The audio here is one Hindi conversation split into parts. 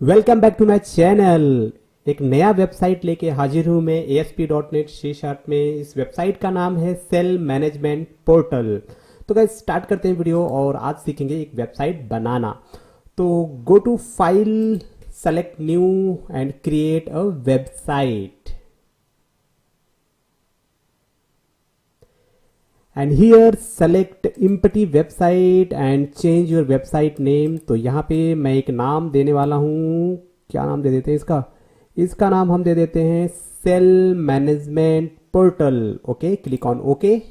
Welcome back to my channel. एक नया वेबसाइट लेके हाजिर हूं मैं ASP.NET C# में। इस वेबसाइट का नाम है सेल मैनेजमेंट पोर्टल। तो गाइस स्टार्ट करते हैं वीडियो और आज सीखेंगे एक वेबसाइट बनाना। तो go to file, select new and create a website and here select empty website and change your website name. तो यहाँ पे मैं एक नाम देने वाला हूँ। क्या नाम दे देते हैं इसका? इसका नाम हम दे देते हैं cell management portal. Okay, click on okay.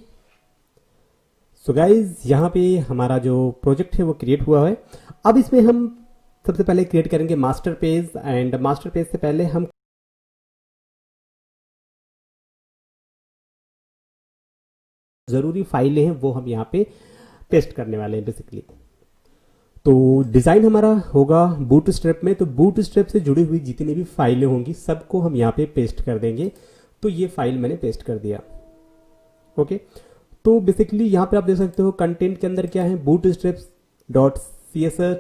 So guys यहाँ पे हमारा जो प्रोजेक्ट है वो क्रिएट हुआ है। अब इसमें हम सबसे पहले क्रिएट करेंगे master page, and master page से पहले हम जरूरी फाइलें हैं वो हम यहाँ पे पेस्ट करने वाले हैं बेसिकली। तो डिजाइन हमारा होगा बूटस्ट्रैप में। तो बूटस्ट्रैप से जुड़ी हुई जितनी भी फाइलें होंगी सबको हम यहाँ पे पेस्ट कर देंगे। तो ये फाइल मैंने पेस्ट कर दिया। ओके, तो बेसिकली यहाँ पे आप देख सकते हो कंटेंट के अंदर क्या है, bootstraps.css,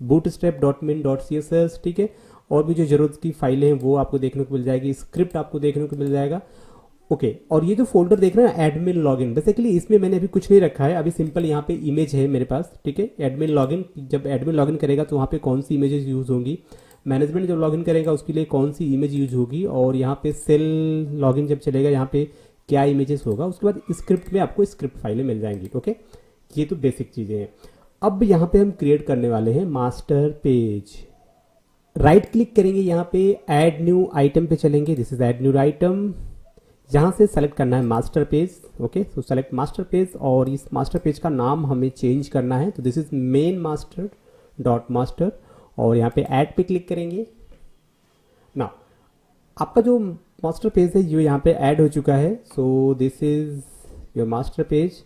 bootstrap.min.css, ठीक है। और भी जो जरूरत की फाइलें हैं वो आपको देखने को मिल जाएगी, स्क्रिप्ट आपको देखने को मिल जाएगा। ओके, और ये जो फोल्डर देख रहे हैं एडमिन लॉगिन, बेसिकली इसमें मैंने अभी कुछ नहीं रखा है। अभी सिंपल यहाँ पे इमेज है मेरे पास, ठीक है। एडमिन लॉगिन, जब एडमिन लॉगिन करेगा तो वहाँ पे कौन सी इमेजेस यूज होंगी, मैनेजमेंट जब लॉगिन करेगा उसके लिए कौन सी इमेज यूज होगी, और यहाँ पे सेल लॉगिन जब चलेगा यहाँ पे क्या इमेजेस होगा। उसके बाद स्क्रिप्ट में आपको स्क्रिप्ट फाइलें मिल जाएंगी। ओके, ये तो बेसिक चीजें हैं। अब यहाँ पे हम क्रिएट करने वाले हैं मास्टर पेज। राइट क्लिक करेंगे, यहाँ पे ऐड न्यू आइटम पे चलेंगे। This is add new item. यहां से सेलेक्ट करना है मास्टर पेज। ओके, सो सेलेक्ट मास्टर पेज, और इस मास्टर पेज का नाम हमें चेंज करना है। तो this is main master dot master, और यहाँ पे ऐड पे क्लिक करेंगे ना। आपका जो मास्टर पेज है ये यहाँ पे ऐड हो चुका है। So this is your master page.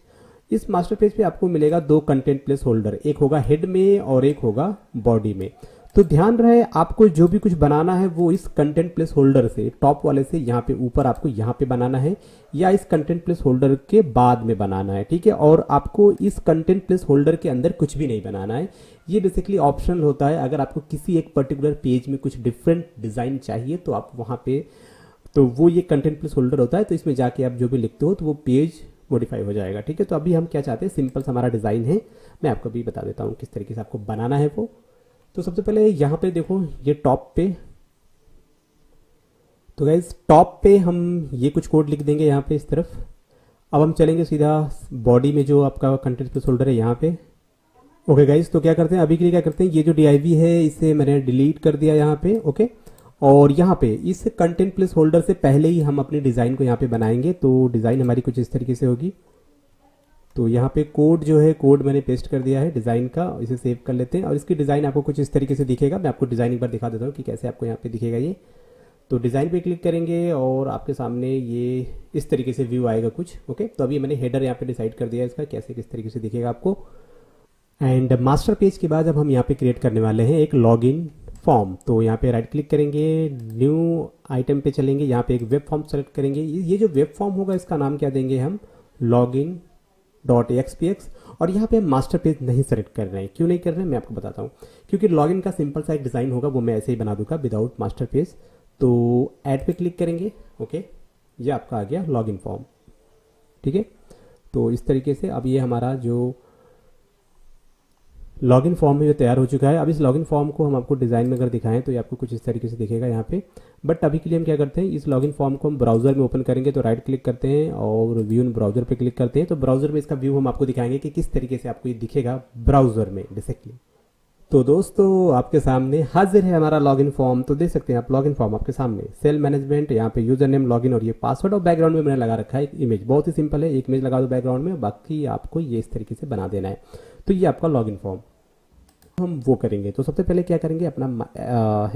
इस मास्टर पेज पे आपको मिलेगा दो कंटेंट प्लेस होल्डर, एक होगा हेड में और एक होगा बॉडी में। तो ध्यान रहे आपको जो भी कुछ बनाना है वो इस कंटेंट प्लेस होल्डर से, टॉप वाले से यहाँ पे ऊपर आपको यहाँ पे बनाना है, या इस कंटेंट प्लेस होल्डर के बाद में बनाना है, ठीक है। और आपको इस कंटेंट प्लेस होल्डर के अंदर कुछ भी नहीं बनाना है। ये बेसिकली ऑप्शनल होता है। अगर आपको किसी एक पर्टिकुलर पेज में कुछ डिफरेंट डिजाइन चाहिए तो आप वहाँ पे, तो वो ये कंटेंट प्लेस होल्डर होता है। तो इसमें जाके आप जो भी लिखते हो तो वो पेज मॉडिफाई हो जाएगा, ठीक है। तो अभी हम क्या चाहते हैं, सिंपल सा हमारा डिजाइन है, मैं आपको भी बता देता हूँ किस तरीके से आपको बनाना है वो। तो सबसे पहले यहाँ पे देखो, ये टॉप पे, तो गाइज टॉप पे हम ये कुछ कोड लिख देंगे यहाँ पे इस तरफ। अब हम चलेंगे सीधा बॉडी में, जो आपका कंटेंट प्लेस होल्डर है यहाँ पे। ओके गाइज, तो क्या करते हैं अभी के लिए, क्या करते हैं, ये जो div है इसे मैंने डिलीट कर दिया यहाँ पे। ओके, और यहाँ पे इस कंटेंट प्लेस होल्डर से पहले ही हम अपने डिजाइन को यहाँ पे बनाएंगे। तो डिजाइन हमारी कुछ इस तरीके से होगी। तो यहाँ पे कोड जो है, कोड मैंने पेस्ट कर दिया है डिज़ाइन का, इसे सेव कर लेते हैं। और इसकी डिज़ाइन आपको कुछ इस तरीके से दिखेगा। मैं आपको डिज़ाइन एक बार दिखा देता हूँ कि कैसे आपको यहाँ पे दिखेगा ये। तो डिज़ाइन पे क्लिक करेंगे और आपके सामने ये इस तरीके से व्यू आएगा कुछ। ओके, तो अभी मैंने हेडर यहाँ पे डिसाइड कर दिया है इसका कैसे किस तरीके से दिखेगा आपको। एंड मास्टर पेज के बाद अब हम यहाँ पे क्रिएट करने वाले हैं एक लॉगिन फॉर्म। तो यहाँ पे राइट क्लिक करेंगे, न्यू आइटम पे चलेंगे, यहाँ पे एक वेब फॉर्म सेलेक्ट करेंगे। ये जो वेब फॉर्म होगा इसका नाम क्या देंगे हम, लॉगिन .axpx। और यहाँ पे हम मास्टर पेज नहीं सेलेक्ट कर रहे हैं। क्यों नहीं कर रहे हैं मैं आपको बताता हूँ। क्योंकि लॉगिन का सिंपल सा एक डिज़ाइन होगा वो मैं ऐसे ही बना दूंगा विदाउट मास्टर पेज। तो ऐड पे क्लिक करेंगे। ओके, ये आपका आ गया लॉगिन फॉर्म, ठीक है। तो इस तरीके से अब ये हमारा जो लॉगिन फॉर्म में जो तैयार हो चुका है। अब इस लॉगिन फॉर्म को हम आपको डिज़ाइन में अगर दिखाएं तो ये आपको कुछ इस तरीके से दिखेगा यहाँ पे। बट अभी के लिए हम क्या करते हैं, इस लॉगिन फॉर्म को हम ब्राउजर में ओपन करेंगे। तो राइट क्लिक करते हैं और व्यू इन ब्राउजर पे क्लिक करते हैं। तो ब्राउजर में इसका व्यू हम आपको दिखाएंगे कि किस तरीके से आपको ये दिखेगा ब्राउजर में बेसिकली। तो दोस्तों आपके सामने हाजिर है हमारा लॉगिन फॉर्म। तो देख सकते हैं आप लॉगिन फॉर्म आपके सामने, सेल मैनेजमेंट, यहाँ पे यूजर नेम, लॉगिन और ये पासवर्ड, और बैकग्राउंड में मैंने लगा रखा है एक इमेज। बहुत ही सिंपल है, एक इमेज लगा दो बैकग्राउंड में, बाकी आपको ये इस तरीके से बना देना है। तो ये आपका लॉगिन फॉर्म हम वो करेंगे। तो सबसे पहले क्या करेंगे, अपना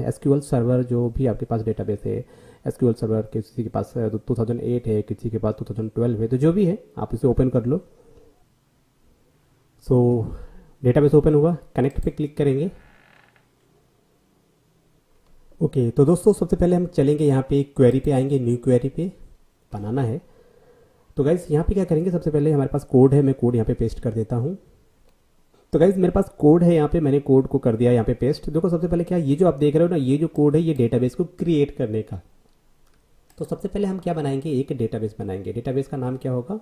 एसक्यूएल सर्वर जो भी आपके पास डेटाबेस है, एसक्यूएल सर्वर किसी के पास 2008 है, किसी के पास 2012 है, तो जो भी है आप इसे ओपन कर लो। सो डेटाबेस ओपन हुआ, कनेक्ट पे क्लिक करेंगे। ओके, तो दोस्तों सबसे पहले हम चलेंगे यहाँ पे क्वेरी पे आएंगे, न्यू क्वेरी पे बनाना है। तो गाइस यहाँ पे क्या करेंगे, सबसे पहले हमारे पास कोड है, मैं कोड यहाँ पे पेस्ट कर देता हूँ। तो गाइज मेरे पास कोड है, यहाँ पे मैंने कोड को कर दिया यहाँ पे पेस्ट। देखो सबसे पहले क्या, ये जो आप देख रहे हो ना, ये जो कोड है ये डेटाबेस को क्रिएट करने का। तो सबसे पहले हम क्या बनाएंगे, एक डेटाबेस बनाएंगे। डेटाबेस का नाम क्या होगा,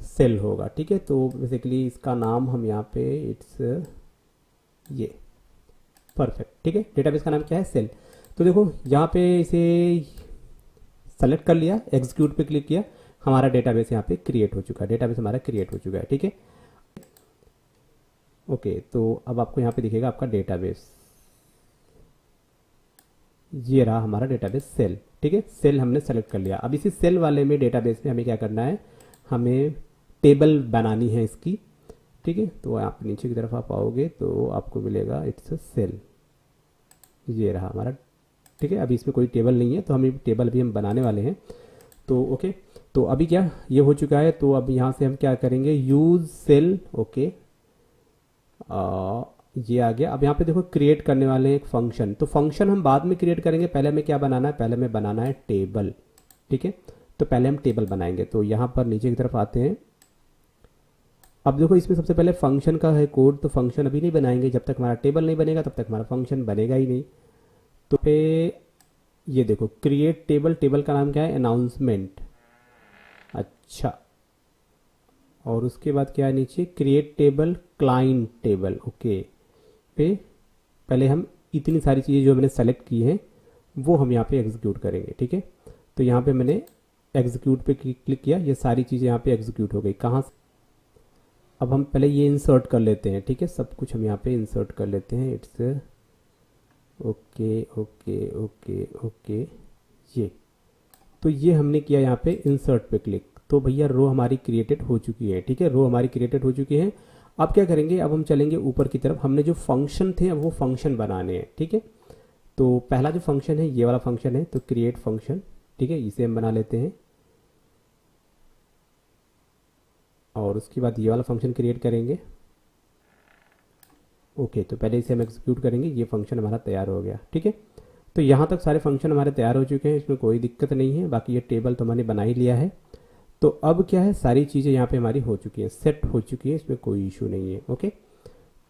सेल होगा, ठीक है। तो बेसिकली इसका नाम हम यहाँ पे इट्स ये परफेक्ट, ठीक है। डेटाबेस का नाम क्या है, सेल। तो देखो यहाँ पे इसे सेलेक्ट कर लिया, एग्जीक्यूट पे क्लिक किया, हमारा डेटाबेस यहाँ पे क्रिएट हो चुका है, डेटाबेस हमारा क्रिएट हो चुका है, ठीक है। ओके, तो अब आपको यहाँ पे दिखेगा आपका डेटाबेस, ये रहा हमारा डेटाबेस सेल, ठीक है। सेल हमने सेलेक्ट कर लिया। अब इसी सेल वाले में डेटाबेस में हमें क्या करना है, हमें टेबल बनानी है इसकी, ठीक है। तो आप नीचे की तरफ आप आओगे तो आपको मिलेगा इट्स अ सेल, ये रहा हमारा, ठीक है। अभी इसमें कोई टेबल नहीं है, तो हम टेबल भी हम बनाने वाले हैं। तो ओके, तो अभी क्या ये हो चुका है। तो अब यहाँ से हम क्या करेंगे, यूज सेल, ओके, ये आ गया। अब यहाँ पे देखो क्रिएट करने वाले हैं एक फंक्शन। तो फंक्शन हम बाद में क्रिएट करेंगे, पहले हमें क्या बनाना है, पहले हमें बनाना है टेबल, ठीक है। तो पहले हम टेबल बनाएंगे। तो यहाँ पर नीचे की तरफ आते हैं। अब देखो इसमें सबसे पहले फंक्शन का है कोड, तो फंक्शन अभी नहीं बनाएंगे, जब तक हमारा टेबल नहीं बनेगा तब तक हमारा फंक्शन बनेगा ही नहीं। तो पे ये देखो क्रिएट टेबल, टेबल का नाम क्या है, अनाउंसमेंट, अच्छा। और उसके बाद क्या है नीचे, create table client table, okay. पे पहले हम इतनी सारी चीज़ें जो मैंने सेलेक्ट की हैं वो हम यहाँ पे एग्जीक्यूट करेंगे, ठीक है। तो यहाँ पे मैंने एग्जीक्यूट पे क्लिक किया, ये सारी चीज़ें यहाँ पे एग्जीक्यूट हो गई। कहाँ से, अब हम पहले ये इंसर्ट कर लेते हैं, ठीक है। सब कुछ हम यहाँ पे इंसर्ट कर लेते हैं, it's okay okay okay okay, ये तो ये हमने किया यहाँ पे इंसर्ट पे क्लिक। तो भैया रो हमारी क्रिएटेड हो चुकी है, ठीक है। रो हमारी क्रिएटेड हो चुकी है। अब क्या करेंगे, अब हम चलेंगे ऊपर की तरफ। हमने जो फंक्शन थे अब वो फंक्शन बनाने हैं, ठीक है। तो पहला जो फंक्शन है ये वाला फंक्शन है, तो क्रिएट फंक्शन, ठीक है, इसे हम बना लेते हैं। और उसके बाद ये वाला फंक्शन क्रिएट करेंगे, ओके। तो पहले इसे हम एग्जीक्यूट करेंगे, ये फंक्शन हमारा तैयार हो गया, ठीक है। तो यहाँ तक सारे फंक्शन हमारे तैयार हो चुके हैं, इसमें कोई दिक्कत नहीं है। बाकी ये टेबल तो हमने बना ही लिया है। तो अब क्या है, सारी चीज़ें यहाँ पे हमारी हो चुकी हैं, सेट हो चुकी है, इसमें कोई इशू नहीं है, ओके।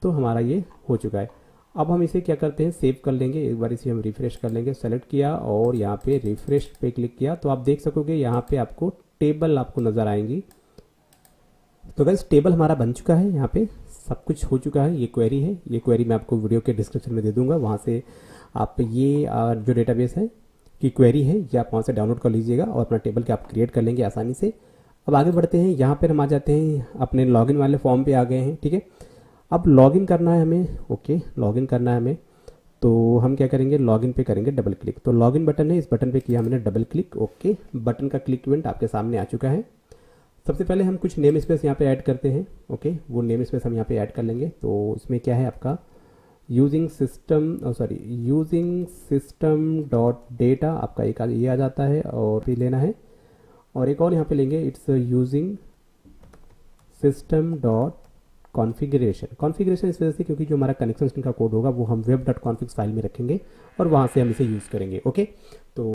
तो हमारा ये हो चुका है। अब हम इसे क्या करते हैं, सेव कर लेंगे। एक बार इसे हम रिफ्रेश कर लेंगे, सेलेक्ट किया और यहाँ पे रिफ्रेश पे क्लिक किया, तो आप देख सकोगे यहाँ पे आपको टेबल आपको नज़र आएंगी। तो गाइस टेबल हमारा बन चुका है, यहाँ पे सब कुछ हो चुका है। ये क्वेरी है, ये क्वेरी मैं आपको वीडियो के डिस्क्रिप्शन में दे दूंगा, वहाँ से आप ये जो डेटाबेस है की क्वेरी है ये आप वहाँ से डाउनलोड कर लीजिएगा और अपना टेबल के आप क्रिएट कर लेंगे आसानी से। अब आगे बढ़ते हैं, यहाँ पर हम आ जाते हैं अपने लॉगिन वाले फॉर्म पे आ गए हैं, ठीक है। अब लॉगिन करना है हमें, ओके, लॉगिन करना है हमें। तो हम क्या करेंगे, लॉगिन पे करेंगे डबल क्लिक। तो लॉगिन बटन है, इस बटन पे किया हमने डबल क्लिक, ओके। बटन का क्लिक इवेंट आपके सामने आ चुका है। सबसे पहले हम कुछ नेम स्पेस यहाँ पे ऐड करते हैं, ओके। वो नेम स्पेस हम यहाँ पे ऐड कर लेंगे। तो उसमें क्या है आपका यूजिंग सिस्टम डॉट डेटा, आपका एक ये आ जाता है और भी लेना है। और एक और यहाँ पे लेंगे, it's using system dot configuration इस वजह से क्योंकि जो हमारा कनेक्शन का कोड होगा वो हम वेब डॉट कॉन्फिग फाइल में रखेंगे और वहाँ से हम इसे यूज़ करेंगे, ओके। तो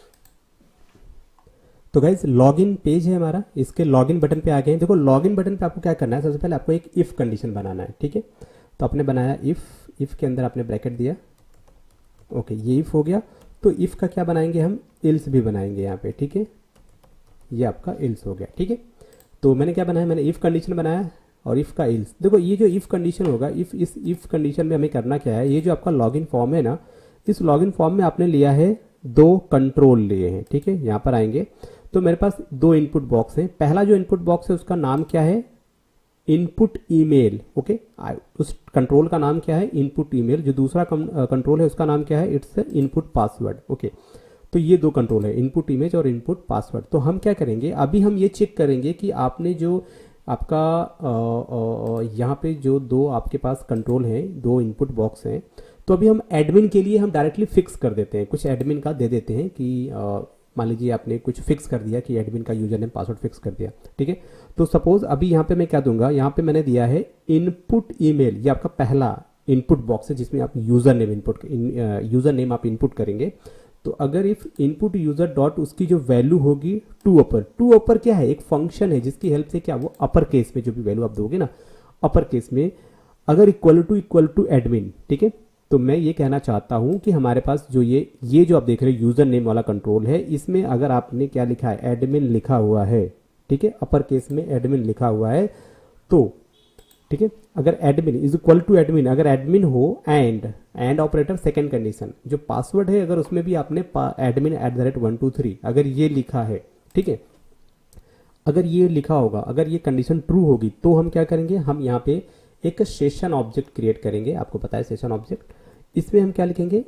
गाइज लॉगिन पेज है हमारा, इसके लॉगिन बटन पे आ गए हैं। देखो लॉगिन बटन पे आपको क्या करना है, सबसे पहले आपको एक इफ़ कंडीशन बनाना है, ठीक है। तो आपने बनाया इफ़ के अंदर आपने ब्रैकेट दिया, ओके, ये इफ़ हो गया। तो इफ़ का क्या बनाएंगे हम, इल्स भी बनाएंगे यहाँ पे, ठीक है। ये आपका इल्स हो गया, ठीक है। तो मैंने क्या बनाया, मैंने इफ़ कंडीशन बनाया और इफ़ का इल्स। देखो ये जो इफ़ कंडीशन होगा, इस इफ़ कंडीशन में हमें करना क्या है, ये जो आपका लॉगिन फॉर्म है ना, इस लॉगिन फॉर्म में आपने लिया है 2 कंट्रोल लिए हैं, ठीक है। यहाँ पर आएंगे तो मेरे पास 2 इनपुट बॉक्स हैं। पहला जो इनपुट बॉक्स है उसका नाम क्या है, इनपुट ईमेल, ओके। उस कंट्रोल का नाम क्या है, इनपुट ईमेल। जो दूसरा कंट्रोल है उसका नाम क्या है, इट्स इनपुट पासवर्ड, ओके। तो ये 2 कंट्रोल है, इनपुट इमेज और इनपुट पासवर्ड। तो हम क्या करेंगे, अभी हम ये चेक करेंगे कि आपने जो आपका यहाँ पे जो 2 आपके पास कंट्रोल हैं, 2 इनपुट बॉक्स हैं, तो अभी हम एडमिन के लिए हम डायरेक्टली फिक्स कर देते हैं, कुछ एडमिन का दे देते हैं कि मान लीजिए आपने कुछ फिक्स कर दिया कि एडमिन का यूजर नेम पासवर्ड फिक्स कर दिया, ठीक है। तो सपोज अभी यहाँ पे मैं क्या दूंगा, यहाँ पे मैंने दिया है इनपुट ईमेल, ये आपका पहला इनपुट बॉक्स है जिसमें आप यूजर नेम आप इनपुट करेंगे। तो अगर इफ इनपुट यूजर डॉट उसकी जो वैल्यू होगी टू अपर क्या है, एक फंक्शन है जिसकी हेल्प से क्या वो अपर केस में जो भी वैल्यू आप दोगे ना, अपर केस में अगर इक्वल टू एडमिन, ठीक है, तो मैं ये कहना चाहता हूं कि हमारे पास जो ये जो आप देख रहे हैं यूजर नेम वाला कंट्रोल है, इसमें अगर आपने क्या लिखा है, एडमिन लिखा हुआ है, ठीक है, अपर केस में एडमिन लिखा हुआ है, तो ठीक है, अगर admin is equal to admin, अगर एडमिन हो एंड ऑपरेटर सेकंड कंडीशन, जो पासवर्ड है अगर उसमें भी आपने एडमिन @123 अगर ये लिखा है, ठीक है, अगर ये लिखा होगा, अगर ये कंडीशन ट्रू होगी, तो हम क्या करेंगे, हम यहाँ पे एक सेशन ऑब्जेक्ट क्रिएट करेंगे। आपको पता है सेशन ऑब्जेक्ट, इसमें हम क्या लिखेंगे,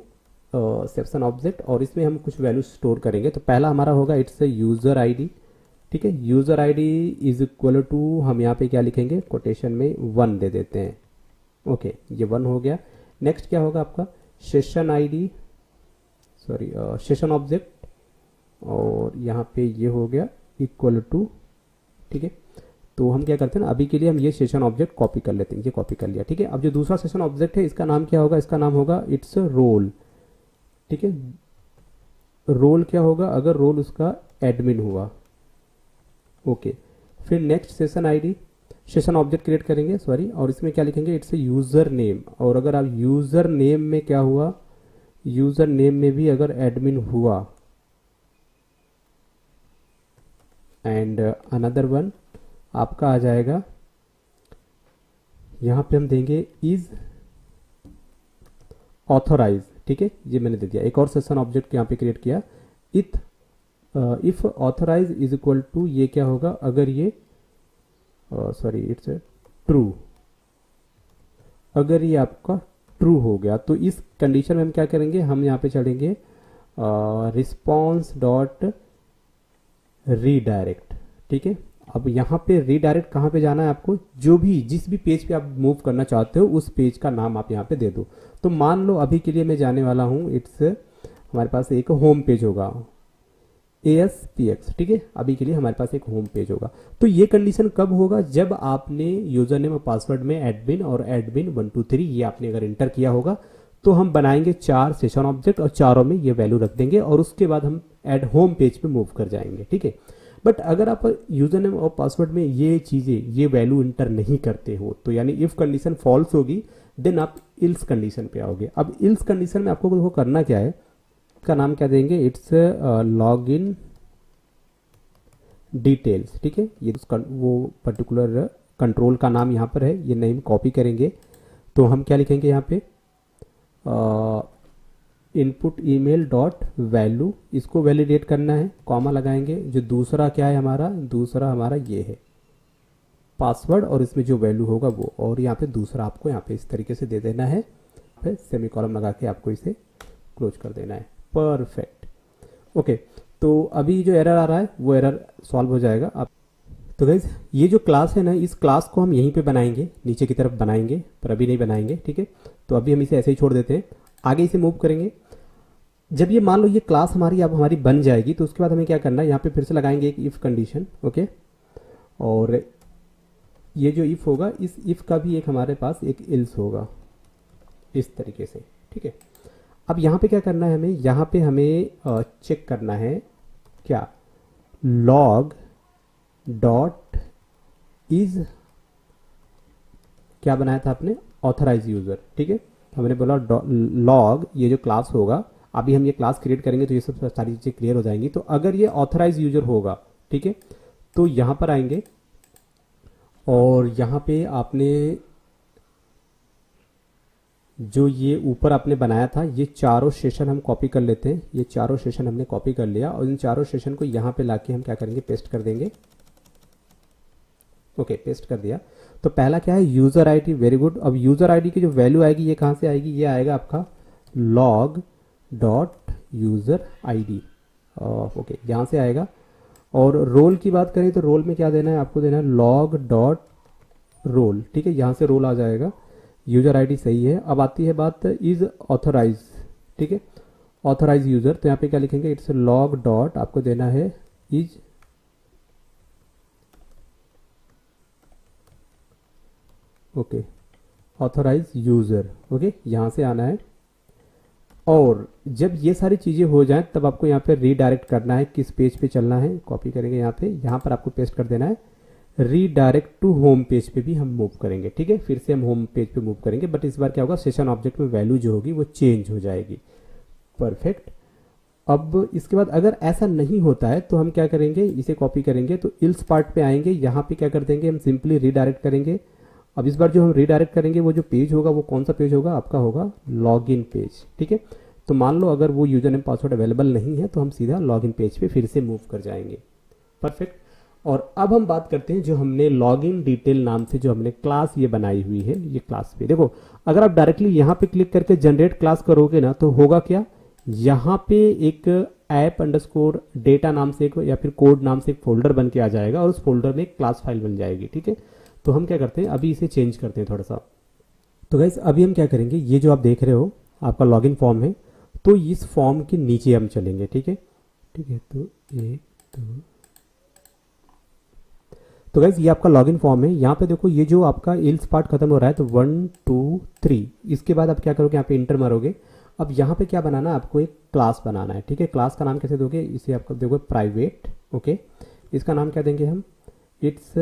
सेशन ऑब्जेक्ट, और इसमें हम कुछ वैल्यू स्टोर करेंगे। तो पहला हमारा होगा इट्स यूजर आईडी, ठीक है, user ID is equal to, हम यहाँ पे क्या लिखेंगे, कोटेशन में 1 दे देते हैं। ओके, ये 1 हो गया। नेक्स्ट क्या होगा आपका, session ID, sorry session object, और यहाँ पे ये हो गया इक्वल टू, ठीक है। तो हम क्या करते हैं ना, अभी के लिए हम ये सेशन ऑब्जेक्ट कॉपी कर लेते हैं, ये कॉपी कर लिया, ठीक है। अब जो दूसरा सेशन ऑब्जेक्ट है, इसका नाम क्या होगा, इसका नाम होगा इट्स रोल, ठीक है। रोल क्या होगा, अगर रोल उसका एडमिन हुआ, ओके। फिर next session ID, session object create करेंगे, सॉरी, और इसमें क्या लिखेंगे, इट्स यूजर नेम, और अगर आप यूजर नेम में क्या हुआ, यूजर नेम में भी अगर एडमिन हुआ, एंड अनदर वन आपका आ जाएगा, यहां पे हम देंगे इज ऑथोराइज, ठीक है, ये मैंने दे दिया। एक और सेशन ऑब्जेक्ट यहां पे क्रिएट किया, if authorize is equal to, ये क्या होगा, अगर ये सॉरी इट्स ट्रू, अगर ये आपका ट्रू हो गया, तो इस कंडीशन में हम क्या करेंगे, हम यहाँ पे चलेंगे रिस्पॉन्स डॉट रीडायरेक्ट, ठीक है। अब यहाँ पे रीडायरेक्ट कहाँ पे जाना है आपको, जो भी जिस भी पेज पे आप मूव करना चाहते हो उस पेज का नाम आप यहाँ पे दे दो। तो मान लो अभी के लिए मैं जाने वाला हूँ, इट्स हमारे पास एक होम पेज होगा, ASPX, ठीक है, अभी के लिए हमारे पास एक होम पेज होगा। तो ये कंडीशन कब होगा, जब आपने यूजर नेम और पासवर्ड में एडमिन और एडमिन 123 ये आपने अगर इंटर किया होगा, तो हम बनाएंगे 4 सेशन ऑब्जेक्ट और चारों में ये वैल्यू रख देंगे, और उसके बाद हम एड होम पेज पे मूव कर जाएंगे, ठीक है। बट अगर आप यूजर नेम और पासवर्ड में ये चीजें, ये वैल्यू इंटर नहीं करते हो, तो यानी इफ कंडीशन फॉल्स होगी, देन आप इल्स कंडीशन पे आओगे। अब इल्स कंडीशन में आपको देखो करना क्या है, इसका नाम क्या देंगे, इट्स लॉग इन डिटेल्स, ठीक है। ये वो पर्टिकुलर कंट्रोल का नाम यहाँ पर है, ये नेम कॉपी करेंगे। तो हम क्या लिखेंगे यहाँ पे, इनपुट ईमेल डॉट वैल्यू, इसको वैलिडेट करना है, कॉमा लगाएंगे। जो दूसरा क्या है हमारा, दूसरा हमारा ये है पासवर्ड, और इसमें जो वैल्यू होगा वो, और यहाँ पे दूसरा आपको यहाँ पे इस तरीके से दे देना है, फिर सेमी कॉलम लगा के आपको इसे क्लोज कर देना है। Perfect, okay. तो अभी जो एरर आ रहा है वो एरर सॉल्व हो जाएगा। आप तो गाइज ये जो क्लास है ना, इस क्लास को हम यहीं पे बनाएंगे, नीचे की तरफ बनाएंगे, पर अभी नहीं बनाएंगे, ठीक है। तो अभी हम इसे ऐसे ही छोड़ देते हैं, आगे इसे मूव करेंगे। जब ये मान लो ये क्लास हमारी अब हमारी बन जाएगी, तो उसके बाद हमें क्या करना है, यहाँ पे फिर से लगाएंगे एक इफ कंडीशन, ओके। और ये जो इफ होगा, इस इफ का भी एक हमारे पास एक इल्स होगा इस तरीके से, ठीक है। अब यहाँ पे क्या करना है हमें, यहाँ पे हमें चेक करना है क्या, लॉग डॉट इज, क्या बनाया था आपने, ऑथराइज यूजर, ठीक है। हमने बोला लॉग, ये जो क्लास होगा, अभी हम ये क्लास क्रिएट करेंगे तो ये सब सारी चीजें क्लियर हो जाएंगी। तो अगर ये ऑथराइज यूजर होगा, ठीक है, तो यहां पर आएंगे, और यहां पे आपने जो ये ऊपर आपने बनाया था, ये चारों सेशन हम कॉपी कर लेते हैं। ये चारों सेशन हमने कॉपी कर लिया, और इन चारों सेशन को यहां पे लाके हम क्या करेंगे, पेस्ट कर देंगे। ओके, पेस्ट कर दिया। तो पहला क्या है, यूजर आईडी, वेरी गुड। अब यूजर आईडी की जो वैल्यू आएगी, ये कहां से आएगी, ये आएगा आपका log dot user ID, okay, यहां से आएगा। और रोल की बात करें तो रोल में क्या देना है, आपको देना है लॉग डॉट रोल, ठीक है, यहां से रोल आ जाएगा। यूजर आईडी सही है। अब आती है बात इज ऑथराइज, ठीक है, ऑथराइज यूजर, तो यहाँ पे क्या लिखेंगे, इट्स लॉग डॉट, आपको देना है is, okay, authorize user, okay, यहां से आना है। और जब ये सारी चीजें हो जाएं, तब आपको यहाँ पे रीडायरेक्ट करना है, किस पेज पे चलना है, कॉपी करेंगे यहाँ पे, यहाँ पर आपको पेस्ट कर देना है रीडायरेक्ट टू होम पेज पे भी हम मूव करेंगे, ठीक है। फिर से हम होम पेज पे मूव करेंगे, बट इस बार क्या होगा, सेशन ऑब्जेक्ट में वैल्यू जो होगी वो चेंज हो जाएगी। परफेक्ट। अब इसके बाद अगर ऐसा नहीं होता है तो हम क्या करेंगे, इसे कॉपी करेंगे तो इल्स पार्ट पे आएंगे, यहाँ पे क्या कर देंगे, हम सिंपली रीडायरेक्ट करेंगे। अब इस बार जो हम रीडायरेक्ट करेंगे वो जो पेज होगा वो कौन सा पेज होगा, आपका होगा लॉगिन पेज, ठीक है। तो मान लो अगर वो यूजर नेम पासवर्ड अवेलेबल नहीं है तो हम सीधा लॉगिन पेज पे फिर से मूव कर जाएंगे। परफेक्ट। और अब हम बात करते हैं जो हमने लॉगिन डिटेल नाम से जो हमने क्लास ये बनाई हुई है, ये क्लास पे देखो, अगर आप डायरेक्टली यहाँ पे क्लिक करके जनरेट क्लास करोगे ना तो होगा क्या, यहाँ पे एक ऐप अंडरस्कोर डेटा नाम से एक या फिर कोड नाम से एक फोल्डर बन के आ जाएगा और उस फोल्डर में एक क्लास फाइल बन जाएगी, ठीक है। तो हम क्या करते हैं, अभी इसे चेंज करते हैं थोड़ा सा। तो गाइस अभी हम क्या करेंगे, ये जो आप देख रहे हो आपका लॉगिन फॉर्म है, तो इस फॉर्म के नीचे हम चलेंगे, ठीक है, ठीक है। तो एक दो, तो गाइज ये आपका लॉगिन फॉर्म है। यहाँ पे देखो ये जो आपका इल्स पार्ट खत्म हो रहा है तो 1 2 3, इसके बाद आप क्या करोगे, यहाँ पे इंटर मारोगे। अब यहाँ पे क्या बनाना है, आपको एक क्लास बनाना है, ठीक है। क्लास का नाम कैसे दोगे, इसे आपको दोगे प्राइवेट, ओके। इसका नाम क्या देंगे हम, इट्स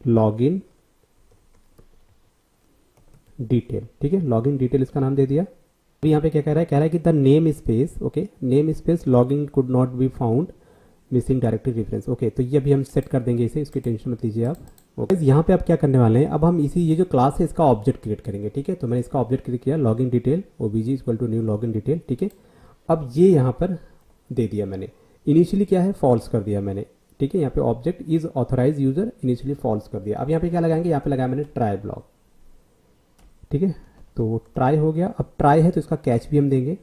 लॉगिन डिटेल, ठीक है। लॉगिन डिटेल इसका नाम दे दिया। अब यहाँ पे क्या कह रहा है कि the name space, okay, name space login could not be found missing directory reference, okay. तो ये अभी हम सेट कर देंगे इसे, इसकी टेंशन मत लीजिए आप, ओके। यहाँ पे आप क्या करने वाले हैं, अब हम इसी ये जो क्लास है इसका ऑब्जेक्ट क्रिएट करेंगे, ठीक है। तो मैंने इसका ऑब्जेक्ट क्रिएट किया login detail OBG equal to new login detail, ठीक है। अब ये यहाँ पर दे दिया मैंने, इनिशियली क्या है फॉल्स कर दिया मैंने, ठीक है। यहाँ पे object is authorize user initially false कर दिया। अब यहाँ पे क्या लगाएंगे, यहाँ पे लगाया मैंने ट्राई ब्लॉक, ठीक है। तो ट्राई हो गया। अब ट्राई है तो इसका कैच भी हम देंगे,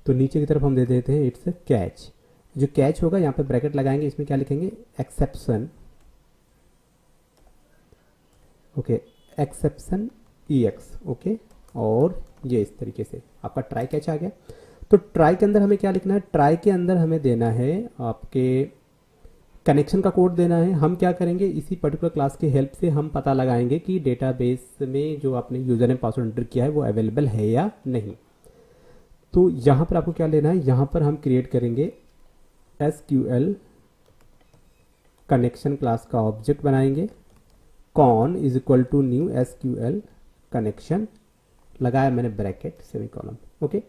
तो नीचे की तरफ हम दे देते हैं इट्स कैच। जो कैच होगा यहाँ पे ब्रैकेट लगाएंगे, इसमें क्या लिखेंगे, exception, okay, exception EX, okay. और ये इस तरीके से आपका ट्राई कैच आ गया। तो ट्राई के अंदर हमें क्या लिखना है, ट्राई के अंदर हमें देना है आपके कनेक्शन का कोड देना है। हम क्या करेंगे, इसी पर्टिकुलर क्लास की हेल्प से हम पता लगाएंगे कि डेटाबेस में जो आपने यूजर नेम पासवर्ड एंटर किया है वो अवेलेबल है या नहीं। तो यहाँ पर आपको क्या लेना है, यहाँ पर हम क्रिएट करेंगे SQL कनेक्शन क्लास का ऑब्जेक्ट बनाएंगे, con is equal to new SQL connection, लगाया मैंने ब्रैकेट सेमीकोलन, ओके।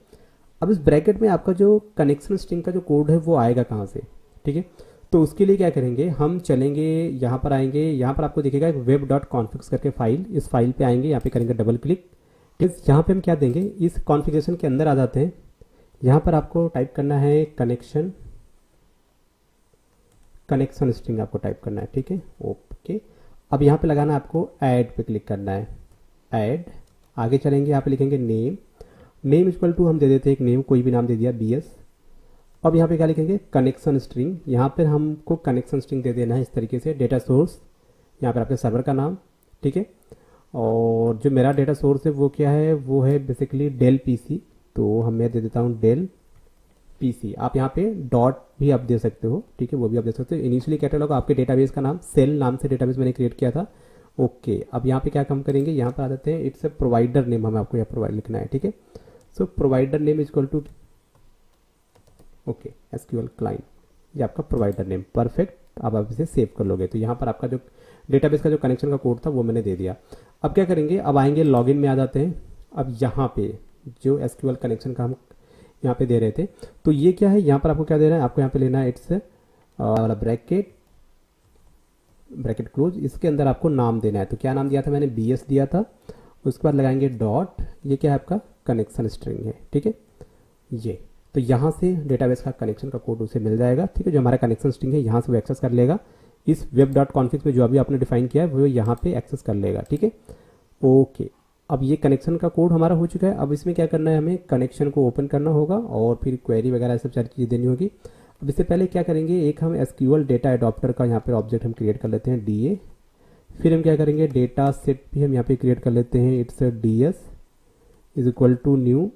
अब इस ब्रैकेट में आपका जो कनेक्शन स्ट्रिंग का जो कोड है वो आएगा कहाँ से, ठीक है। तो उसके लिए क्या करेंगे, हम चलेंगे यहाँ पर आएंगे, यहाँ पर आपको दिखेगा एक web.config करके फाइल, इस फाइल पे आएंगे, यहाँ पे करेंगे डबल क्लिक। यहाँ पे हम क्या देंगे, इस कॉन्फ़िगरेशन के अंदर आ जाते हैं। यहाँ पर आपको टाइप करना है कनेक्शन स्ट्रिंग आपको टाइप करना है, ठीक है, ओके। अब यहाँ पे लगाना है आपको ऐड पे क्लिक करना है, ऐड। आगे चलेंगे, यहाँ पे लिखेंगे नेम इक्वल टू हम दे देते हैं एक नेम, कोई भी नाम दे दिया BS। अब यहाँ पे क्या लिखेंगे, कनेक्शन स्ट्रिंग, यहाँ पर हमको कनेक्शन स्ट्रिंग दे देना है इस तरीके से, डेटा सोर्स, यहाँ पर आपके सर्वर का नाम, ठीक है। और जो मेरा डेटा सोर्स है वो क्या है, वो है बेसिकली डेल PC, तो हम मैं दे देता हूँ डेल PC। आप यहाँ पे डॉट भी आप दे सकते हो, ठीक है, वो भी आप दे सकते हो। इनिशियली कैटलॉग आपके डेटाबेस का नाम, सेल नाम से डेटाबेस मैंने क्रिएट किया था, ओके। अब यहाँ पे क्या काम करेंगे, यहाँ पर आ जाते हैं, इट्स ए प्रोवाइडर नेम, हमें आपको यहाँ प्रोवाइड लिखना है, ठीक है। So provider name is equal to, okay, SQL client, ये आपका प्रोवाइडर नेम, परफेक्ट। अब आप इसे सेव कर लोगे, तो यहाँ पर आपका जो डेटाबेस का जो कनेक्शन का कोड था वो मैंने दे दिया। अब क्या करेंगे, अब आएंगे लॉगिन में आ जाते हैं। अब यहाँ पे जो SQL कनेक्शन का हम यहाँ पे दे रहे थे, तो ये क्या है, यहाँ पर आपको क्या देना है, आपको यहाँ पे लेना है इट्स वाला ब्रैकेट क्लोज, इसके अंदर आपको नाम देना है। तो क्या नाम दिया था मैंने, BS दिया था। उसके बाद लगाएंगे डॉट, ये क्या है आपका कनेक्शन स्ट्रिंग है, ठीक है, ये। तो यहाँ से डेटाबेस का कनेक्शन का कोड उसे मिल जाएगा, ठीक है। जो हमारा कनेक्शन स्ट्रिंग है यहाँ से वो एक्सेस कर लेगा, इस web.config में जो अभी आपने डिफाइन किया है वो यहाँ पे एक्सेस कर लेगा, ठीक है, ओके। अब ये कनेक्शन का कोड हमारा हो चुका है। अब इसमें क्या करना है, हमें कनेक्शन को ओपन करना होगा और फिर क्वेरी वगैरह सब सारी चीज़ें देनी होगी। अब इससे पहले क्या करेंगे, एक हम SQL डेटा एडॉप्टर का यहाँ पे ऑब्जेक्ट हम क्रिएट कर लेते हैं DA। फिर हम क्या करेंगे, डेटा सेट भी हम यहाँ पे क्रिएट कर लेते हैं, its DS is equal to new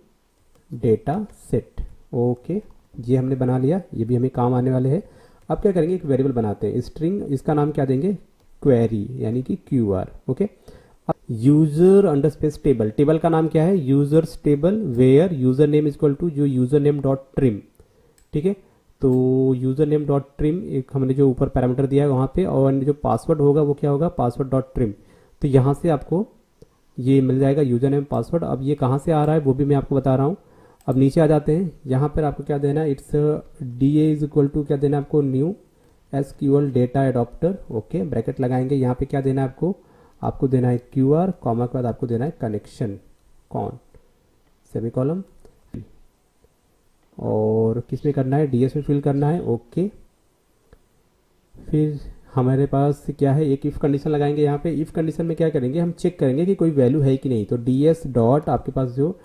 data set, okay. ये हमने बना लिया, ये भी हमें काम आने वाले हैं। अब क्या करेंगे, एक वेरिएबल बनाते हैं स्ट्रिंग, इसका नाम क्या देंगे, क्वेरी यानी कि QR, okay. User underspace table, table का नाम क्या है, users table where user name is equal to जो यूजर नेम डॉट ट्रिम, ठीक है। तो यूज़र नेम डॉट ट्रिम एक हमने जो ऊपर पैरामीटर दिया है वहाँ पे, और जो पासवर्ड होगा वो क्या होगा, पासवर्ड डॉट ट्रिम। तो यहाँ से आपको ये मिल जाएगा यूज़र नेम पासवर्ड। अब ये कहाँ से आ रहा है वो भी मैं आपको बता रहा हूँ। अब नीचे आ जाते हैं, यहाँ पर आपको क्या देना है, its D A is equal to क्या देना है आपको, new SQL data adapter, okay bracket लगाएंगे। यहाँ पे क्या देना है आपको देना है क्यू आर, कॉमा के बाद आपको देना है कनेक्शन कौन, सेमी कॉलम, और किस में करना है, डीएस में फिल करना है, ओके। फिर हमारे पास क्या है, एक इफ़ कंडीशन लगाएंगे। यहाँ पे इफ़ कंडीशन में क्या करेंगे, हम चेक करेंगे कि कोई वैल्यू है कि नहीं। तो डीएस डॉट आपके पास जो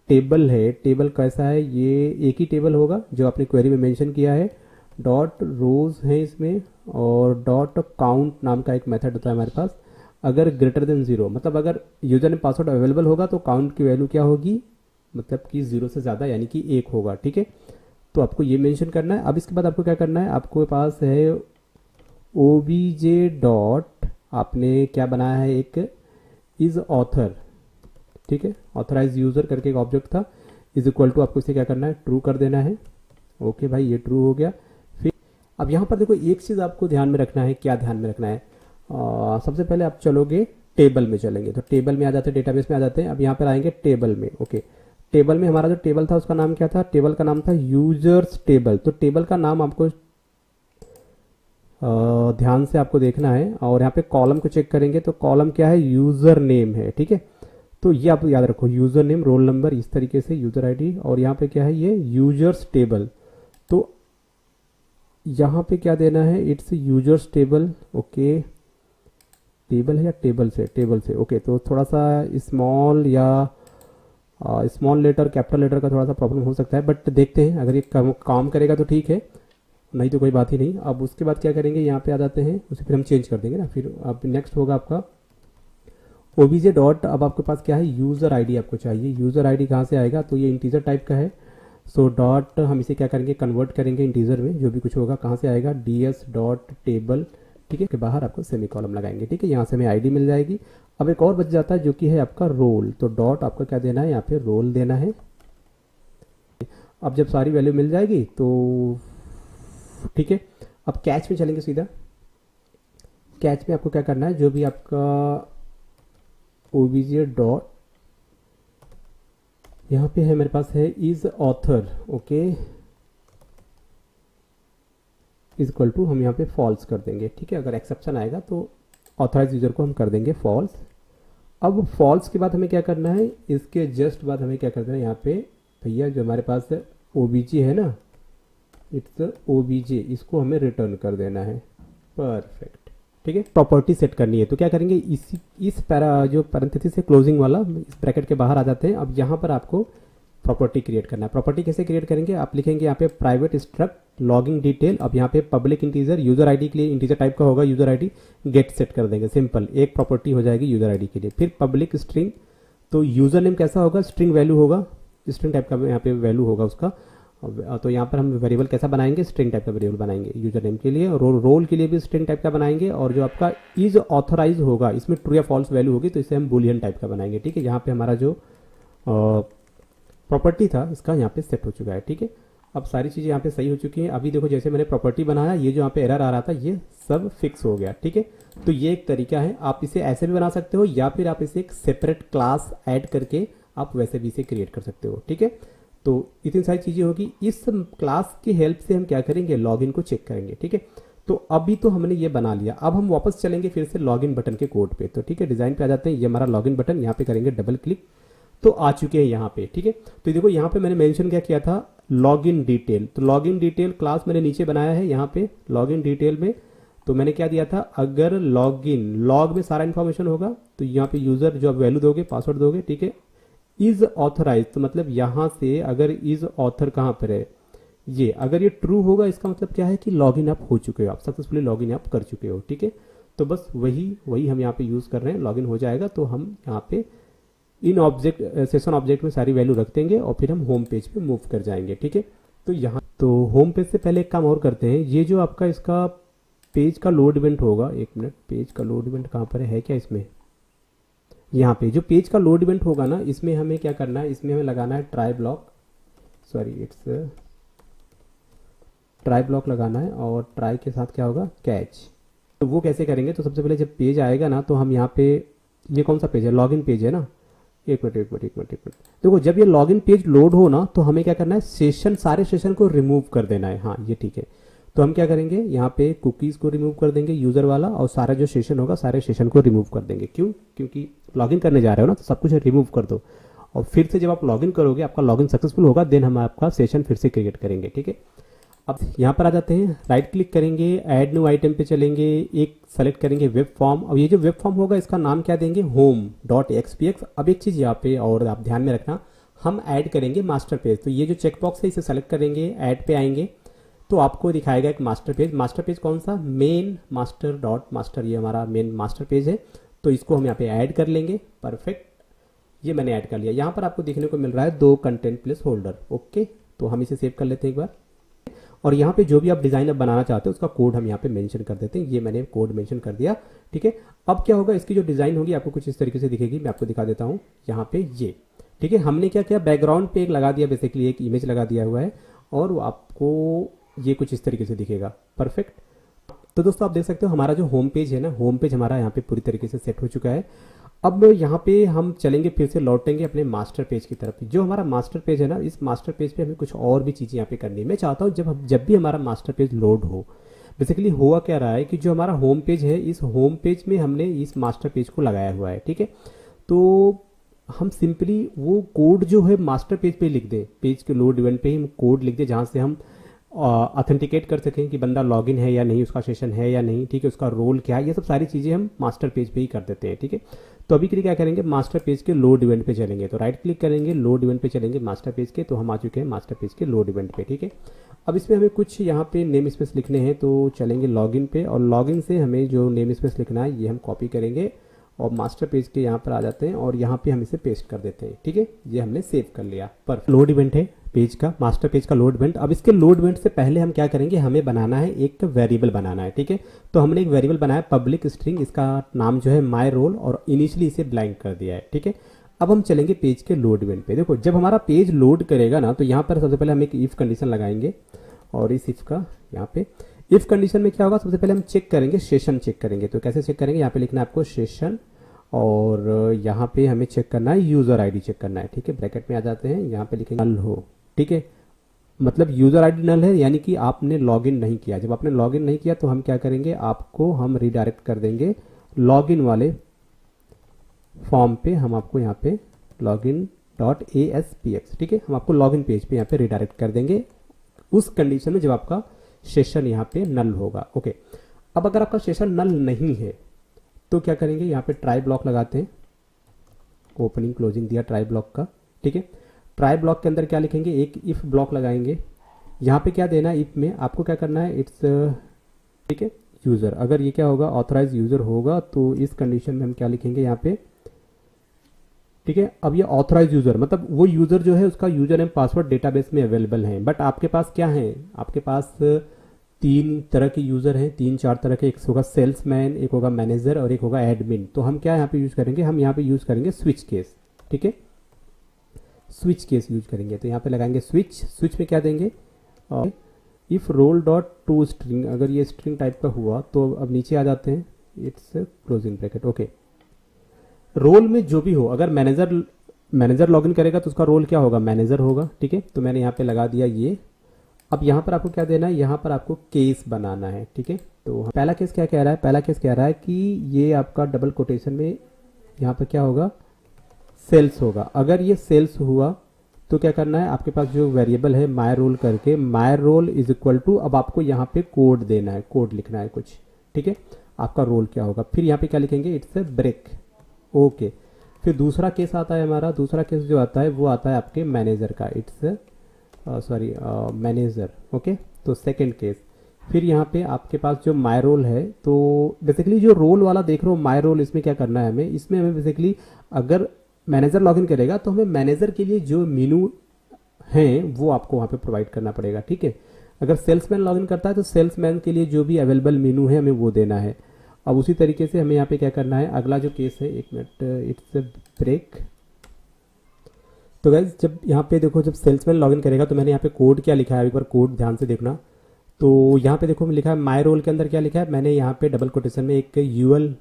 टेबल है, टेबल कैसा है, ये एक ही टेबल होगा जो आपने क्वेरी में मेंशन किया है। डॉट रोज है इसमें, और डॉट काउंट नाम का एक मेथड होता है हमारे पास। अगर ग्रेटर देन 0 मतलब अगर यूजर ने पासवर्ड अवेलेबल होगा तो काउंट की वैल्यू क्या होगी, मतलब कि 0 से ज़्यादा यानी कि 1 होगा, ठीक है। तो आपको ये मेंशन करना है। अब इसके बाद आपको क्या करना है, आपके पास है ओबीजे डॉट, आपने क्या बनाया है, एक इज ऑथर, ठीक है, ऑथराइज यूजर करके एक ऑब्जेक्ट था, इज इक्वल टू आपको इसे क्या करना है, ट्रू कर देना है। ओके भाई, ये ट्रू हो गया। फिर अब यहाँ पर देखो एक चीज़ आपको ध्यान में रखना है, क्या ध्यान में रखना है, सबसे पहले आप चलोगे टेबल में चलेंगे, तो टेबल में आ जाते हैं, डेटाबेस में आ जाते हैं। अब यहाँ पर आएंगे टेबल में, ओके। टेबल में हमारा जो टेबल था उसका नाम क्या था, टेबल का नाम था यूजर्स टेबल। तो टेबल का नाम आपको ध्यान से आपको देखना है, और यहाँ पे कॉलम को चेक करेंगे तो कॉलम क्या है, यूजर नेम है, ठीक है। तो ये आप याद रखो, यूजर नेम, रोल नंबर, इस तरीके से यूजर आईडी, और यहाँ पे क्या है, ये यूजर्स टेबल। तो यहाँ पे क्या देना है, it's users table, okay. Table है या टेबल से, टेबल से, ओके। तो थोड़ा सा स्मॉल या स्मॉल लेटर कैपिटल लेटर का थोड़ा सा प्रॉब्लम हो सकता है, बट देखते हैं, अगर ये काम करेगा तो ठीक है, नहीं तो कोई बात ही नहीं। अब उसके बाद क्या करेंगे, यहाँ पे आ जाते हैं, उसे फिर हम चेंज कर देंगे ना। फिर अब नेक्स्ट होगा आपका ओबीजे डॉट, अब आपके पास क्या है, यूज़र आईडी आपको चाहिए। यूज़र आईडी कहाँ से आएगा, तो ये इंटीजर टाइप का है। सो डॉट हम इसे क्या करेंगे, कन्वर्ट करेंगे इंटीजर में, जो भी कुछ होगा कहाँ से आएगा, डीएस डॉट टेबल, ठीक है। के बाहर आपको सेमी कॉलम लगाएंगे, ठीक है। यहाँ से हमें आईडी मिल जाएगी। अब एक और बच जाता है जो कि है आपका रोल, तो डॉट आपका क्या देना है, यहाँ पे रोल देना है। अब जब सारी वैल्यू मिल जाएगी तो ठीक है। अब कैच में चलेंगे सीधा। कैच में आपको क्या करना है, जो भी आपका ओबीजे डॉट यहाँ पे है मेरे पास है, is author, okay, is equal to हम यहाँ पे फॉल्स कर देंगे, ठीक है। अगर एक्सेप्शन आएगा तो ऑथराइज यूजर को हम कर देंगे फॉल्स। अब फॉल्स के बाद हमें क्या करना है, इसके जस्ट बाद हमें क्या करना है, यहाँ पे भैया जो हमारे पास ओबीजे है ना, इट्स ओबीजे, इसको हमें रिटर्न कर देना है, परफेक्ट, ठीक है। प्रॉपर्टी सेट करनी है, तो क्या करेंगे, इस पैरा जो पैरेंथेसिस से क्लोजिंग वाला, इस ब्रैकेट के बाहर आ जाते हैं। अब यहाँ पर आपको प्रॉपर्टी क्रिएट करना है। प्रॉपर्टी कैसे क्रिएट करेंगे, आप लिखेंगे यहाँ पे प्राइवेट स्ट्रक्ट लॉगिंग डिटेल। अब यहाँ पे पब्लिक इंटीजर, यूजर आईडी के लिए इंटीजर टाइप का होगा यूजर आईडी, गेट सेट कर देंगे, सिंपल एक प्रॉपर्टी हो जाएगी यूजर आईडी के लिए। फिर पब्लिक स्ट्रिंग, तो यूजर नेम कैसा होगा, स्ट्रिंग वैल्यू होगा, स्ट्रिंग टाइप का यहाँ पे वैल्यू होगा उसका। तो यहाँ पर हम वेरिएबल कैसा बनाएंगे, स्ट्रिंग टाइप का वेरिएबल बनाएंगे यूजर नेम के लिए, रोल के लिए भी स्ट्रिंग टाइप का बनाएंगे। और जो आपका इज ऑथराइज होगा, इसमें ट्रू या फॉल्स वैल्यू होगी, तो इसे हम बुलियन टाइप का बनाएंगे, ठीक है। यहाँ पे हमारा जो प्रॉपर्टी था इसका यहाँ पे सेट हो चुका है, ठीक है। अब सारी चीज़ें यहाँ पे सही हो चुकी हैं। अभी देखो जैसे मैंने प्रॉपर्टी बनाया, ये जो यहाँ पे एरर आ रहा था ये सब फिक्स हो गया, ठीक है। तो ये एक तरीका है, आप इसे ऐसे भी बना सकते हो, या फिर आप इसे एक सेपरेट क्लास ऐड करके आप वैसे भी इसे क्रिएट कर सकते हो, ठीक है। तो इतनी सारी चीज़ें होगी। इस क्लास की हेल्प से हम क्या करेंगे, लॉगिन को चेक करेंगे, ठीक है। तो अभी तो हमने ये बना लिया, अब हम वापस चलेंगे फिर से लॉगिन बटन के कोड पे। तो ठीक है, डिज़ाइन पे आ जाते हैं, ये हमारा लॉगिन बटन, यहाँ पे करेंगे डबल क्लिक, तो आ चुके हैं यहाँ पे, ठीक है। तो देखो यहाँ पे मैंने मेंशन क्या किया था, लॉगिन डिटेल। तो लॉगिन डिटेल क्लास मैंने नीचे बनाया है यहाँ पे लॉगिन डिटेल में। तो मैंने क्या दिया था, अगर लॉगिन लॉग में सारा इन्फॉर्मेशन होगा तो यहाँ पे यूजर जो आप वैल्यू दोगे, पासवर्ड दोगे, ठीक है। इज ऑथराइज, तो मतलब यहाँ से अगर इज ऑथर कहाँ पर है, ये अगर ये ट्रू होगा इसका मतलब क्या है कि लॉगिन आप हो चुके हो, आप सक्सेसफुली लॉगिन आप कर चुके हो, ठीक है। तो बस वही हम यहाँ पे यूज कर रहे हैं। लॉगिन हो जाएगा तो हम यहाँ पे इन ऑब्जेक्ट सेशन ऑब्जेक्ट में सारी वैल्यू रख देंगे और फिर हम होम पेज पे मूव कर जाएंगे, ठीक है। तो यहाँ तो होम पेज से पहले एक काम और करते हैं, ये जो आपका इसका पेज का लोड इवेंट होगा, एक मिनट, पेज का लोड इवेंट कहाँ पर है क्या, इसमें यहाँ पे जो पेज का लोड इवेंट होगा ना, इसमें हमें क्या करना है, इसमें हमें लगाना है try block, sorry it's try block लगाना है और ट्राई के साथ क्या होगा, कैच। तो वो कैसे करेंगे, तो सबसे पहले जब पेज आएगा ना तो हम यहाँ पे, ये कौन सा पेज है, लॉगिन पेज है ना, एक मिनट एक मिनट एक मिनट एक मिनट, देखो जब ये लॉगिन पेज लोड हो ना तो हमें क्या करना है, सेशन, सारे सेशन को रिमूव कर देना है। हाँ ये ठीक है, तो हम क्या करेंगे, यहाँ पे कुकीज़ को रिमूव कर देंगे, यूज़र वाला, और सारा जो सेशन होगा सारे सेशन को रिमूव कर देंगे। क्यों, क्योंकि लॉगिन करने जा रहे हो ना, तो सब कुछ रिमूव कर दो, और फिर से जब आप लॉगिन करोगे, आपका लॉगिन सक्सेसफुल होगा, देन हम आपका सेशन फिर से क्रिएट करेंगे। ठीक है, अब यहाँ पर आ जाते हैं, राइट क्लिक करेंगे, ऐड न्यू आइटम पे चलेंगे, एक सेलेक्ट करेंगे वेब फॉर्म। अब ये जो वेब फॉर्म होगा इसका नाम क्या देंगे, होम डॉट एक्सपीएक्स। अब एक चीज़ यहाँ पे और आप ध्यान में रखना, हम ऐड करेंगे मास्टर पेज, तो ये जो चेकबॉक्स है इसे सेलेक्ट करेंगे, ऐड पे आएंगे तो आपको दिखाएगा एक मास्टर पेज। मास्टर पेज कौन सा, मेन मास्टर डॉट मास्टर, ये हमारा मेन मास्टर पेज है, तो इसको हम यहाँ पे ऐड कर लेंगे। परफेक्ट, ये मैंने ऐड कर लिया। यहाँ पर आपको देखने को मिल रहा है 2 कंटेंट प्लेस होल्डर। ओके, तो हम इसे सेव कर लेते हैं एक बार, और यहाँ पे जो भी आप डिजाइन अब बनाना चाहते हो उसका कोड हम यहाँ पे मेंशन कर देते हैं। ये मैंने कोड मेंशन कर दिया। ठीक है, अब क्या होगा, इसकी जो डिजाइन होगी आपको कुछ इस तरीके से दिखेगी, मैं आपको दिखा देता हूँ यहाँ पे ये। ठीक है, हमने क्या किया, बैकग्राउंड पे एक लगा दिया, बेसिकली एक इमेज लगा दिया हुआ है, और वो आपको ये कुछ इस तरीके से दिखेगा। परफेक्ट, तो दोस्तों आप देख सकते हो हमारा जो होम पेज है ना, होम पेज हमारा यहाँ पे पूरी तरीके से सेट हो चुका है। अब यहाँ पे हम चलेंगे, फिर से लौटेंगे अपने मास्टर पेज की तरफ। जो हमारा मास्टर पेज है ना, इस मास्टर पेज पे हमें कुछ और भी चीज़ें यहाँ पे करनी है। मैं चाहता हूँ जब भी हमारा मास्टर पेज लोड हो, बेसिकली हुआ क्या रहा है कि जो हमारा होम पेज है, इस होम पेज में हमने इस मास्टर पेज को लगाया हुआ है। ठीक है, तो हम सिंपली वो कोड जो है मास्टर पेज पे लिख दें, पेज के लोड इवेंट पे ही हम कोड लिख दें, जहाँ से हम ऑथेंटिकेट कर सकें कि बंदा लॉगिन है या नहीं, उसका सेशन है या नहीं। ठीक है, उसका रोल क्या है, ये सब सारी चीज़ें हम मास्टर पेज पे ही कर देते हैं। ठीक है, तो अभी के लिए क्या करेंगे, मास्टर पेज के लोड इवेंट पे चलेंगे, तो राइट क्लिक करेंगे, लोड इवेंट पे चलेंगे मास्टर पेज के, तो हम आ चुके हैं मास्टर पेज के लोड इवेंट पे। ठीक है, अब इसमें हमें कुछ यहाँ पे नेम स्पेस लिखने हैं, तो चलेंगे लॉगिन पे, और लॉगिन से हमें जो नेम स्पेस लिखना है ये हम कॉपी करेंगे और मास्टर पेज के यहाँ पर आ जाते हैं, और यहाँ पे हम इसे पेस्ट कर देते हैं। ठीक है, ये हमने सेव कर लिया। पर लोड इवेंट है पेज का, मास्टर पेज का लोड इवेंट। अब इसके लोड इवेंट से पहले हम क्या करेंगे, हमें बनाना है एक वेरिएबल बनाना है। ठीक है, तो हमने एक वेरिएबल बनाया पब्लिक स्ट्रिंग, इसका नाम जो है माई रोल, और इनिशियली इसे ब्लैंक कर दिया है। ठीक है, अब हम चलेंगे पेज के लोड इवेंट पे। देखो जब हमारा पेज लोड करेगा ना, तो यहाँ पर सबसे पहले हम एक इफ कंडीशन लगाएंगे, और इस इफ का यहाँ पे इफ कंडीशन में क्या होगा, सबसे पहले हम चेक करेंगे, सेशन चेक करेंगे। तो कैसे चेक करेंगे, यहाँ पे लिखना है आपको सेशन, और यहाँ पे हमें चेक करना है यूजर आईडी चेक करना है। ठीक है, ब्रैकेट में आ जाते हैं, यहाँ पे लिखेंगे नल हो। ठीक है, मतलब यूजर आईडी नल है, यानी कि आपने लॉगिन नहीं किया। जब आपने लॉगिन नहीं किया तो हम क्या करेंगे, आपको हम रिडायरेक्ट कर देंगे लॉगिन वाले फॉर्म पे, हम आपको यहाँ पे लॉगिन डॉट ASPX। ठीक है, हम आपको लॉगिन पेज पे यहाँ पे रिडायरेक्ट कर देंगे उस कंडीशन में जब आपका सेशन यहाँ पे नल होगा। ओके, अब अगर आपका सेशन नल नहीं है तो क्या करेंगे, यहाँ पे ट्राई ब्लॉक लगाते हैं, ओपनिंग क्लोजिंग दिया ट्राई ब्लॉक का। ठीक है, ट्राई ब्लॉक के अंदर क्या लिखेंगे, एक इफ ब्लॉक लगाएंगे। यहाँ पे क्या देना है, इफ में आपको क्या करना है, इट्स ठीक है यूजर, अगर ये क्या होगा, ऑथराइज यूजर होगा, तो इस कंडीशन में हम क्या लिखेंगे यहाँ पे। ठीक है, अब ये ऑथराइज यूजर मतलब वो यूजर जो है उसका यूजर एंड पासवर्ड डेटाबेस में अवेलेबल है, बट आपके पास क्या है, आपके पास 3 तरह के यूजर हैं, 3-4 तरह के, एक होगा सेल्समैन, एक होगा मैनेजर, और एक होगा एडमिन। तो हम क्या यहाँ पे यूज करेंगे, हम यहाँ पे यूज करेंगे स्विच केस। ठीक है, स्विच केस यूज करेंगे, तो यहाँ पे लगाएंगे स्विच। स्विच में क्या देंगे, और if role dot to string, अगर ये स्ट्रिंग टाइप का हुआ तो अब नीचे आ जाते हैं, it's closing bracket. Okay, role में जो भी हो, अगर मैनेजर लॉगिन करेगा तो उसका रोल क्या होगा, मैनेजर होगा। ठीक है, तो मैंने यहाँ पे लगा दिया ये। अब यहाँ पर आपको क्या देना है, यहाँ पर आपको केस बनाना है। ठीक है, तो पहला केस क्या कह रहा है, पहला केस कह रहा है कि ये आपका डबल कोटेशन में यहाँ पर क्या होगा, सेल्स होगा। अगर ये सेल्स हुआ तो क्या करना है, आपके पास जो वेरिएबल है माई रोल करके, my role is equal to, अब आपको यहाँ पे कोड देना है, कोड लिखना है कुछ। ठीक है, आपका रोल क्या होगा, फिर यहाँ पे क्या लिखेंगे, इट्स ए ब्रेक। ओके, फिर दूसरा केस आता है हमारा, दूसरा केस जो आता है वो आता है आपके मैनेजर का, इट्स सॉरी मैनेजर। ओके, तो सेकंड केस, फिर यहाँ पे आपके पास जो माई रोल है, तो बेसिकली जो रोल वाला देख रहे हो माई रोल, इसमें क्या करना है हमें, इसमें हमें बेसिकली अगर मैनेजर लॉगिन करेगा तो हमें मैनेजर के लिए जो मेनू हैं वो आपको वहाँ पे प्रोवाइड करना पड़ेगा। ठीक है, अगर सेल्समैन लॉगिन करता है तो सेल्समैन के लिए जो भी अवेलेबल मेनू है हमें वो देना है। अब उसी तरीके से हमें यहाँ पे क्या करना है, अगला जो केस है, एक मिनट, इट्स ब्रेक। तो गाइस जब यहाँ पे देखो, जब सेल्समैन लॉगिन करेगा तो मैंने यहाँ पे कोड क्या लिखा है, एक बार कोड ध्यान से देखना। तो यहाँ पे देखो लिखा है माई रोल के अंदर क्या लिखा है, मैंने यहाँ पे डबल कोटेशन में एक यूएल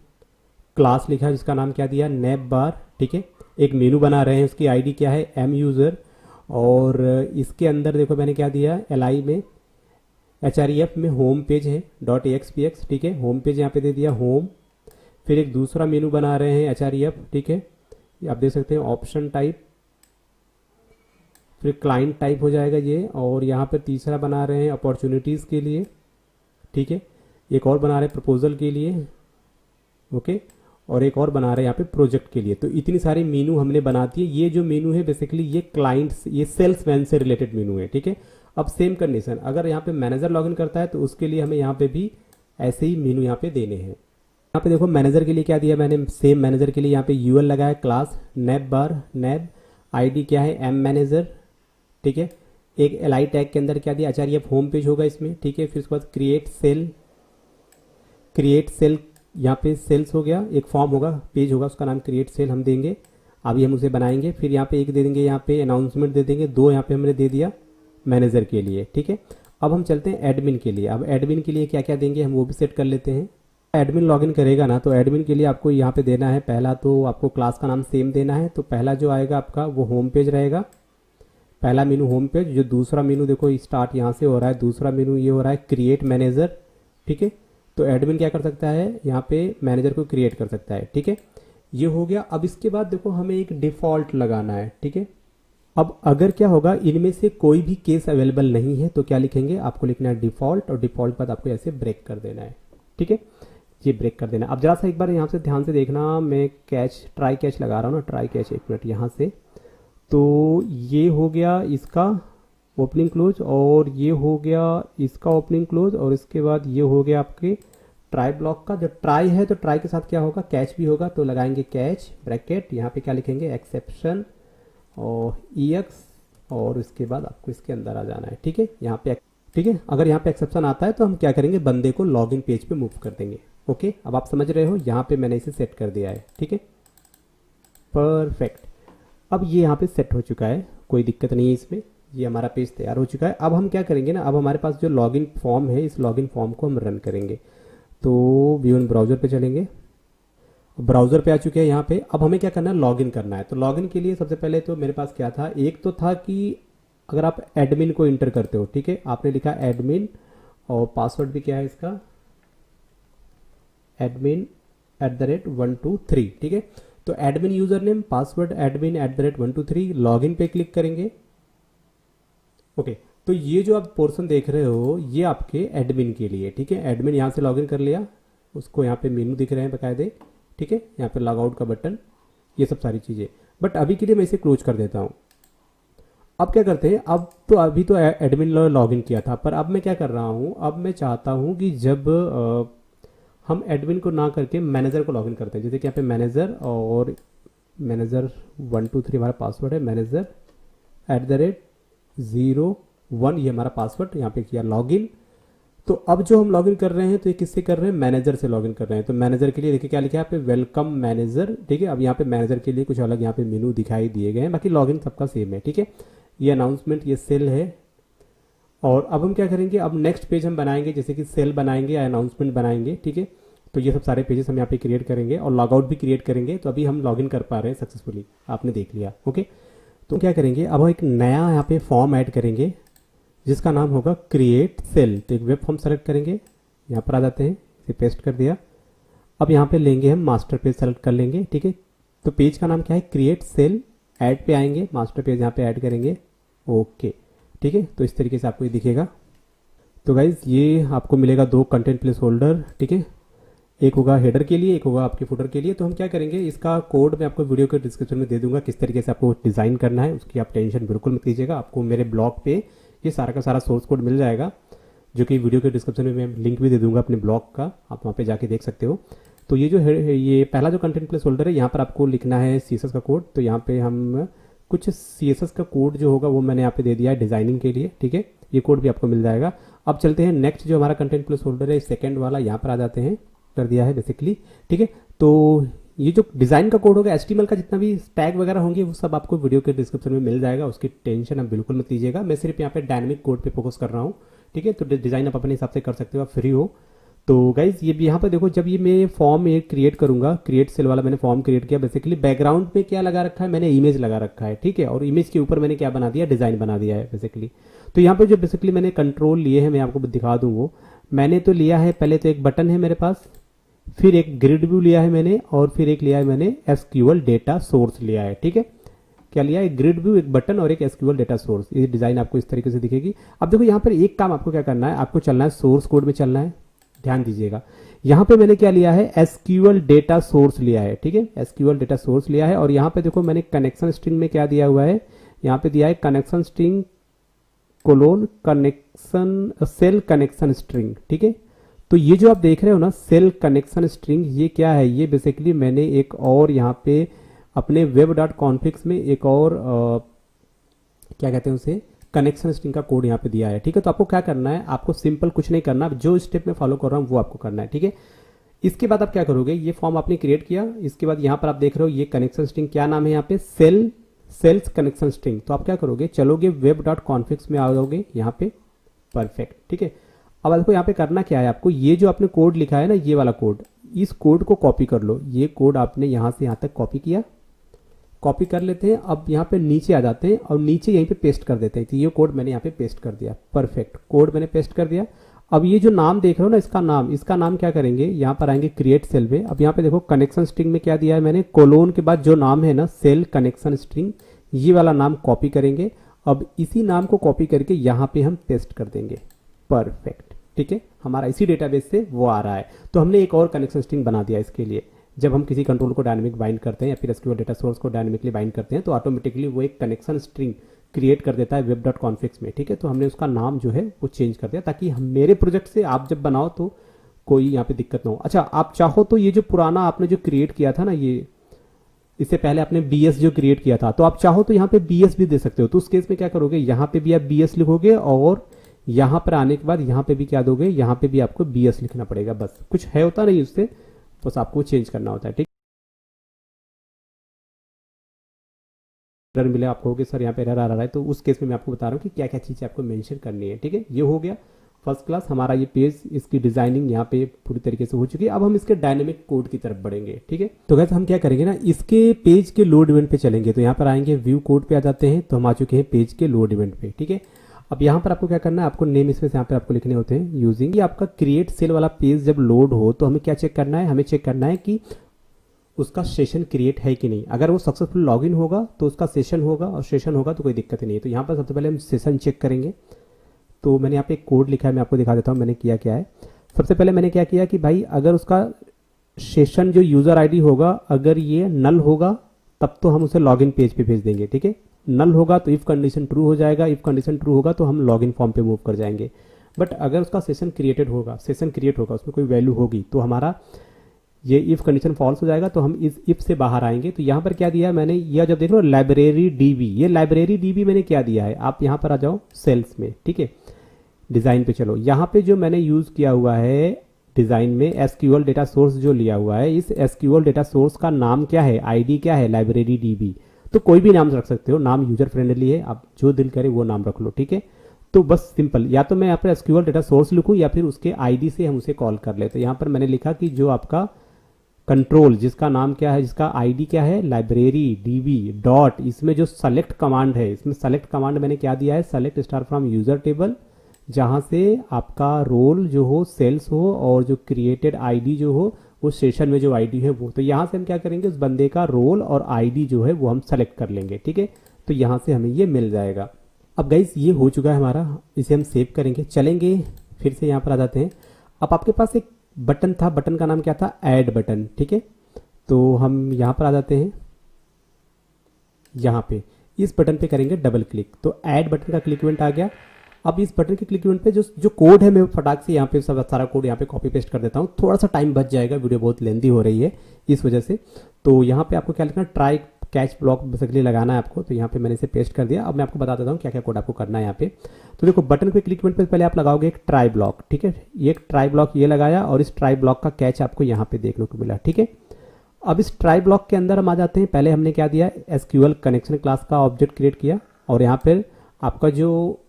क्लास लिखा है जिसका नाम क्या दिया, नैप बार, ठीक है। एक मेनू बना रहे हैं, उसकी आईडी क्या है, एम यूज़र, और इसके अंदर देखो मैंने क्या दिया, एल में HREF में होम पेज है .axpx, ठीक है। होम पेज यहाँ पे दे दिया होम। फिर एक दूसरा मेनू बना रहे हैं HREF, ठीक है, आप देख सकते हैं ऑप्शन टाइप, फिर क्लाइंट टाइप हो जाएगा ये, और यहाँ पर तीसरा बना रहे हैं अपॉर्चुनिटीज़ के लिए, ठीक है। एक और बना रहे हैं प्रपोजल के लिए, ओके, और एक और बना रहे हैं यहाँ पे प्रोजेक्ट के लिए। तो इतनी सारी मेनू हमने बना दी है। ये जो मेनू है बेसिकली ये क्लाइंट्स, ये सेल्समैन से रिलेटेड मेनू है, ठीक है। अब सेम कंडीशन, अगर यहाँ पे मैनेजर लॉगिन करता है तो उसके लिए हमें यहाँ पे भी ऐसे ही मेनू यहाँ पे देने हैं। यहाँ पे देखो मैनेजर के लिए क्या दिया मैंने, सेम मैनेजर के लिए यहाँ पे यूएल लगाया क्लास नैप बार नैप, आईडी क्या है एम मैनेजर, ठीक है। एक एल टैग के अंदर क्या दिया, HREF होम पेज होगा इसमें, ठीक है। फिर उसके बाद क्रिएट सेल यहाँ पे सेल्स हो गया, एक फॉर्म होगा पेज होगा उसका नाम क्रिएट सेल हम देंगे, अभी हम उसे बनाएंगे। फिर यहाँ पे एक दे देंगे, यहाँ पे अनाउंसमेंट दे देंगे, 2 यहाँ पे हमने दे दिया मैनेजर के लिए, ठीक है। अब हम चलते हैं एडमिन के लिए। अब एडमिन के लिए क्या क्या देंगे हम वो भी सेट कर लेते हैं। एडमिन लॉगिन करेगा ना, तो एडमिन के लिए आपको यहाँ पे देना है, पहला तो आपको क्लास का नाम सेम देना है। तो पहला जो आएगा आपका वो होम पेज रहेगा, पहला मेनू होम पेज। जो दूसरा मेनू देखो स्टार्ट यहाँ से हो रहा है, दूसरा मेनू ये हो रहा है क्रिएट मैनेजर, ठीक है। तो एडमिन क्या कर सकता है, यहाँ पे मैनेजर को क्रिएट कर सकता है, ठीक है। ये हो गया। अब इसके बाद देखो हमें एक डिफॉल्ट लगाना है, ठीक है। अब अगर क्या होगा, इनमें से कोई भी केस अवेलेबल नहीं है तो क्या लिखेंगे, आपको लिखना है डिफॉल्ट, और डिफॉल्ट बाद आपको ऐसे ब्रेक कर देना है, ठीक है। ये ब्रेक कर देना। अब जरा सा एक बार यहाँ से ध्यान से देखना, मैं ट्राई कैच लगा रहा हूँ ना, ट्राई कैच, एक मिनट यहाँ से। तो ये हो गया इसका ओपनिंग क्लोज, और ये हो गया इसका ओपनिंग क्लोज, और इसके बाद ये हो गया आपके ट्राई ब्लॉक का। जो ट्राई है तो ट्राई के साथ क्या होगा, कैच भी होगा, तो लगाएंगे कैच ब्रैकेट, यहाँ पे क्या लिखेंगे एक्सेप्शन और EX, और इसके बाद आपको इसके अंदर आ जाना है, ठीक है। यहाँ पे ठीक है, अगर यहाँ पे एक्सेप्शन आता है तो हम क्या करेंगे, बंदे को लॉगिन पेज पे मूव कर देंगे, ओके। अब आप समझ रहे हो, यहाँ पे मैंने इसे सेट कर दिया है, ठीक है, परफेक्ट। अब ये यहाँ पे सेट हो चुका है, कोई दिक्कत नहीं है इसमें, ये हमारा पेज तैयार हो चुका है। अब हम क्या करेंगे ना, अब हमारे पास जो लॉगिन फॉर्म है, इस लॉगिन फॉर्म को हम रन करेंगे। तो व्यू इन ब्राउज़र पे चलेंगे, ब्राउज़र पे आ चुके हैं यहाँ पे। अब हमें क्या करना है, लॉगिन करना है। तो लॉगिन के लिए सबसे पहले तो मेरे पास क्या था, एक तो था कि अगर आप एडमिन को इंटर करते हो, ठीक है, आपने लिखा एडमिन, और पासवर्ड भी क्या है इसका, एडमिन @123, ठीक है। तो admin user name, password admin @123, login पे क्लिक करेंगे, ओके। तो ये जो आप पोर्शन देख रहे हो ये आपके एडमिन के लिए, ठीक है। एडमिन यहाँ से लॉगिन कर लिया, उसको यहाँ पे मेनू दिख रहे हैं बकायदे, ठीक है, यहाँ पे लॉग आउट का बटन, ये सब सारी चीज़ें। बट अभी के लिए मैं इसे क्लोज कर देता हूँ। अब क्या करते हैं, अब तो अभी तो एडमिन लॉगिन किया था, पर अब मैं क्या कर रहा हूँ, अब मैं चाहता हूँ कि जब हम एडमिन को ना करके मैनेजर को लॉगिन करते हैं, जैसे कि यहाँ पे मैनेजर, और मैनेजर 123 हमारा पासवर्ड है, मैनेजर @01, ये हमारा पासवर्ड, यहाँ पे किया लॉगिन। तो अब जो हम लॉगिन कर रहे हैं तो ये किससे कर रहे हैं, मैनेजर से लॉगिन कर रहे हैं। तो मैनेजर के लिए देखिए क्या लिखा है यहाँ पे, वेलकम मैनेजर, ठीक है। अब यहाँ पे मैनेजर के लिए कुछ अलग यहाँ पे मेनू दिखाई दिए गए हैं, बाकी लॉगिन सबका सेम है, ठीक है। ये अनाउंसमेंट, ये सेल है। और अब हम क्या करेंगे, अब नेक्स्ट पेज हम बनाएंगे, जैसे कि सेल बनाएंगे या अनाउंसमेंट बनाएंगे, ठीक है। तो ये सब सारे पेजेस हम यहाँ पे क्रिएट करेंगे, और लॉग आउट भी क्रिएट करेंगे। तो अभी हम लॉगिन कर पा रहे हैं सक्सेसफुली, आपने देख लिया, ओके। तो क्या करेंगे, अब हम एक नया यहाँ पे फॉर्म ऐड करेंगे जिसका नाम होगा क्रिएट सेल। तो एक वेब फॉर्म सेलेक्ट करेंगे, यहाँ पर आ जाते हैं, इसे पेस्ट कर दिया। अब यहाँ पे लेंगे हम मास्टर पेज सेलेक्ट कर लेंगे, ठीक है। तो पेज का नाम क्या है, क्रिएट सेल, ऐड पे आएंगे, मास्टर पेज यहाँ पे ऐड करेंगे, ओके, ठीक है। तो इस तरीके से आपको ये दिखेगा। तो गाइज ये आपको मिलेगा 2 कंटेंट प्लेस होल्डर, ठीक है, एक होगा हेडर के लिए, एक होगा आपके फुटर के लिए। तो हम क्या करेंगे, इसका कोड मैं आपको वीडियो के डिस्क्रिप्शन में दे दूंगा, किस तरीके से आपको डिज़ाइन करना है, उसकी आप टेंशन बिल्कुल मत लीजिएगा। आपको मेरे ब्लॉग पे ये सारा का सारा सोर्स कोड मिल जाएगा, जो कि वीडियो के डिस्क्रिप्शन में मैं लिंक भी दे दूंगा अपने ब्लॉग का, आप वहाँ पे जाके देख सकते हो। तो ये जो है, ये पहला जो कंटेंट प्लेस होल्डर है, यहाँ पर आपको लिखना है CSS का कोड। तो यहाँ पे हम कुछ CSS का कोड जो होगा वो मैंने यहाँ पे दे दिया है डिज़ाइनिंग के लिए, ठीक है। ये कोड भी आपको मिल जाएगा। अब चलते हैं नेक्स्ट, जो हमारा कंटेंट प्लेस होल्डर है सेकंड वाला, यहाँ पर आ जाते हैं, कर दिया है बेसिकली, ठीक है। तो ये जो डिज़ाइन का कोड होगा, HTML का जितना भी टैग वगैरह होंगे वो सब आपको वीडियो के डिस्क्रिप्शन में मिल जाएगा, उसकी टेंशन आप बिल्कुल मत लीजिएगा। मैं सिर्फ यहाँ पे डायनेमिक कोड पे फोकस कर रहा हूँ, ठीक है। तो डिजाइन आप अपने हिसाब से कर सकते हो, आप फ्री हो। तो गाइज ये भी यहाँ पर देखो, जब ये मैं फॉर्म ये क्रिएट करूंगा, क्रिएट सेल वाला मैंने फॉर्म क्रिएट किया, बेसिकली बैकग्राउंड में क्या लगा रखा है, मैंने इमेज लगा रखा है, ठीक है। और इमेज के ऊपर मैंने क्या बना दिया, डिजाइन बना दिया है बेसिकली। तो यहाँ पे जो बेसिकली मैंने कंट्रोल लिए हैं, मैं आपको दिखा दूं वो मैंने तो लिया है। पहले तो एक बटन है मेरे पास, फिर एक ग्रिड व्यू लिया है मैंने, और फिर एक लिया है मैंने एसक्यूएल डेटा सोर्स लिया है, ठीक है। क्या लिया है, एक ग्रिड व्यू, एक बटन और एक एसक्यूएल डेटा सोर्स। ये डिजाइन आपको इस तरीके से दिखेगी। अब देखो यहाँ पर एक काम आपको क्या करना है, आपको चलना है सोर्स कोड में चलना है, ध्यान दीजिएगा। यहाँ पे मैंने क्या लिया है, एसक्यूएल डेटा सोर्स लिया है, ठीक है। एसक्यूएल डेटा सोर्स लिया है, और यहाँ पे देखो मैंने कनेक्शन स्ट्रिंग में क्या दिया हुआ है, यहाँ पे दिया है connection string colon connection cell connection string, ठीक है। तो ये जो आप देख रहे हो ना सेल कनेक्शन स्ट्रिंग, ये क्या है, ये बेसिकली मैंने एक और यहाँ पे अपने web.configs में एक और क्या कहते हैं उसे, कनेक्शन स्ट्रिंग का कोड यहाँ पे दिया है, ठीक है। तो आपको क्या करना है, आपको सिंपल कुछ नहीं करना, जो स्टेप में फॉलो कर रहा हूँ वो आपको करना है, ठीक है। इसके बाद आप क्या करोगे, ये फॉर्म आपने क्रिएट किया, इसके बाद यहाँ पर आप देख रहे हो ये कनेक्शन स्ट्रिंग क्या नाम है यहाँ पे, सेल्स कनेक्शन स्ट्रिंग। तो आप क्या करोगे, चलोगे web.configs में आ जाओगे यहाँ पे, परफेक्ट, ठीक है। अब आपको यहाँ पे करना क्या है, आपको ये जो आपने कोड लिखा है ना, ये वाला कोड, इस कोड को कॉपी कर लो। ये कोड आपने यहाँ से यहाँ तक कॉपी किया, कॉपी कर लेते हैं। अब यहाँ पे नीचे आ जाते हैं और नीचे यहीं पे पेस्ट कर देते हैं। तो ये कोड मैंने यहाँ पे पेस्ट कर दिया, परफेक्ट, कोड मैंने पेस्ट कर दिया। अब ये जो नाम देख रहे हो ना, इसका नाम क्या करेंगे, यहाँ पर आएंगे क्रिएट सेल में। अब यहाँ पे देखो कनेक्शन स्ट्रिंग में क्या दिया है मैंने, कोलोन के बाद जो नाम है ना सेल कनेक्शन स्ट्रिंग, ये वाला नाम कॉपी करेंगे। अब इसी नाम को कॉपी करके यहाँ पे हम पेस्ट कर देंगे, परफेक्ट, ठीक है। हमारा इसी डेटाबेस से वो आ रहा है। तो हमने एक और कनेक्शन स्ट्रिंग बना दिया इसके लिए। जब हम किसी कंट्रोल को डायनेमिक बाइंड करते हैं या फिर एसक्यूएल डेटा सोर्स को डायनेमिकली बाइंड करते हैं, तो ऑटोमेटिकली वो एक कनेक्शन स्ट्रिंग क्रिएट कर देता है web.configs में, ठीक है। तो हमने उसका नाम जो है वो चेंज कर दिया, ताकि मेरे प्रोजेक्ट से आप जब बनाओ तो कोई यहाँ पे दिक्कत ना हो। अच्छा, आप चाहो तो ये जो पुराना आपने जो क्रिएट किया था ना, ये इससे पहले आपने bs जो क्रिएट किया था, तो आप चाहो तो यहाँ पे bs भी दे सकते हो। तो उस केस में क्या करोगे, यहाँ पे भी आप bs लिखोगे, और यहाँ पर आने के बाद यहाँ पे भी क्या दोगे, यहाँ पे भी आपको bs लिखना पड़ेगा। बस कुछ है होता नहीं उससे, बस आपको चेंज करना होता है, ठीक। एरर मिले आप कहोगे सर यहाँ पे एरर आ रहा है, तो उस केस में मैं आपको बता रहा हूँ कि क्या क्या चीज़ें आपको मेंशन करनी है, ठीक है। ये हो गया फर्स्ट क्लास हमारा ये पेज, इसकी डिजाइनिंग यहाँ पे पूरी तरीके से हो चुकी है। अब हम इसके डायनेमिक कोड की तरफ बढ़ेंगे, ठीक है। तो गाइस हम क्या करेंगे ना, इसके पेज के लोड इवेंट पे चलेंगे। तो यहाँ पर आएंगे व्यू कोड पे आ जाते हैं, तो हम आ चुके हैं पेज के लोड इवेंट पे, ठीक है। अब यहाँ पर आपको क्या करना है, आपको नेम स्पेस यहाँ पे आपको लिखने होते हैं यूजिंग। ये आपका क्रिएट सेल वाला पेज जब लोड हो तो हमें क्या चेक करना है, हमें चेक करना है कि उसका सेशन क्रिएट है कि नहीं। अगर वो सक्सेसफुल लॉगिन होगा तो उसका सेशन होगा, और सेशन होगा तो कोई दिक्कत नहीं है। तो यहाँ पर सबसे पहले हम सेशन चेक करेंगे। तो मैंने यहाँ पे एक कोड लिखा है, मैं आपको दिखा देता हूँ मैंने किया क्या है। सबसे पहले मैंने क्या किया कि भाई अगर उसका सेशन जो यूजर आईडी होगा, अगर ये नल होगा तब तो हम उसे लॉगिन पेज पे भेज देंगे, ठीक है। नल होगा तो इफ कंडीशन ट्रू हो जाएगा, इफ कंडीशन ट्रू होगा तो हम लॉगिन फॉर्म पे मूव कर जाएंगे। बट अगर उसका सेशन क्रिएटेड होगा, सेशन क्रिएट होगा, उसमें कोई वैल्यू होगी, तो हमारा ये इफ कंडीशन फॉल्स हो जाएगा, तो हम इस इफ से बाहर आएंगे। तो यहाँ पर क्या दिया है मैंने, यह जब देख लो लाइब्रेरी डीबी, ये लाइब्रेरी डीबी मैंने क्या दिया है, आप यहाँ पर आ जाओ सेल्स में, ठीक है। डिजाइन पे चलो, यहाँ पे जो मैंने यूज किया हुआ है डिजाइन में एसक्यूएल डेटा सोर्स जो लिया हुआ है, इस एसक्यूएल डेटा सोर्स का नाम क्या है, आईडी क्या है, लाइब्रेरी डीबी। तो कोई भी नाम रख सकते हो, नाम यूजर फ्रेंडली है, आप जो दिल करे वो नाम रख लो, ठीक है। तो बस सिंपल, या तो मैं यहाँ पर एसक्यूएल डेटा सोर्स लिखूँ या फिर उसके आईडी से हम उसे कॉल कर ले। तो यहाँ पर मैंने लिखा कि जो आपका कंट्रोल जिसका नाम क्या है, जिसका आईडी क्या है, लाइब्रेरी डीबी डॉट, इसमें जो सेलेक्ट कमांड है, इसमें सेलेक्ट कमांड मैंने क्या दिया है, select star from user table, जहां से आपका रोल जो हो सेल्स हो, और जो क्रिएटेड आईडी जो हो वो सेशन में जो आईडी है वो। तो यहां से हम क्या करेंगे, उस बंदे का रोल और आईडी जो है वो हम सेलेक्ट कर लेंगे, ठीक है। तो यहां से हमें ये मिल जाएगा। अब गाइस ये हो चुका है हमारा, इसे हम सेव करेंगे, चलेंगे फिर से यहाँ पर आ जाते हैं। अब आपके पास एक बटन था, बटन का नाम क्या था, ऐड बटन, ठीक है। तो हम यहाँ पर आ जाते हैं, यहाँ पे इस बटन पे करेंगे डबल क्लिक, तो ऐड बटन का क्लिक इवेंट आ गया। अब इस बटन के क्लिक इवेंट पे जो कोड है मैं फटाक से यहाँ पे सब सारा कोड यहाँ पे कॉपी पेस्ट कर देता हूँ, थोड़ा सा टाइम बच जाएगा, वीडियो बहुत लेंदी हो रही है इस वजह से। तो यहाँ पे आपको क्या लिखना है, ट्राई कैच ब्लॉक बेसिकली लगाना है आपको। तो यहाँ पे मैंने इसे पेस्ट कर दिया। अब मैं आपको बता देता हूँ क्या क्या कोड आपको करना है यहाँ पे। तो देखो बटन पे क्लिक इवेंट पे पहले आप लगाओगे एक ट्राई ब्लॉक, ठीक है। ये एक ट्राई ब्लॉक ये लगाया, और इस ट्राई ब्लॉक का कैच आपको यहाँ पे देखने को मिला, ठीक है। अब इस ट्राई ब्लॉक के अंदर हम आ जाते हैं। पहले हमने क्या दिया, एसक्यूएल कनेक्शन क्लास का ऑब्जेक्ट क्रिएट किया, और यहाँ पर आपका जो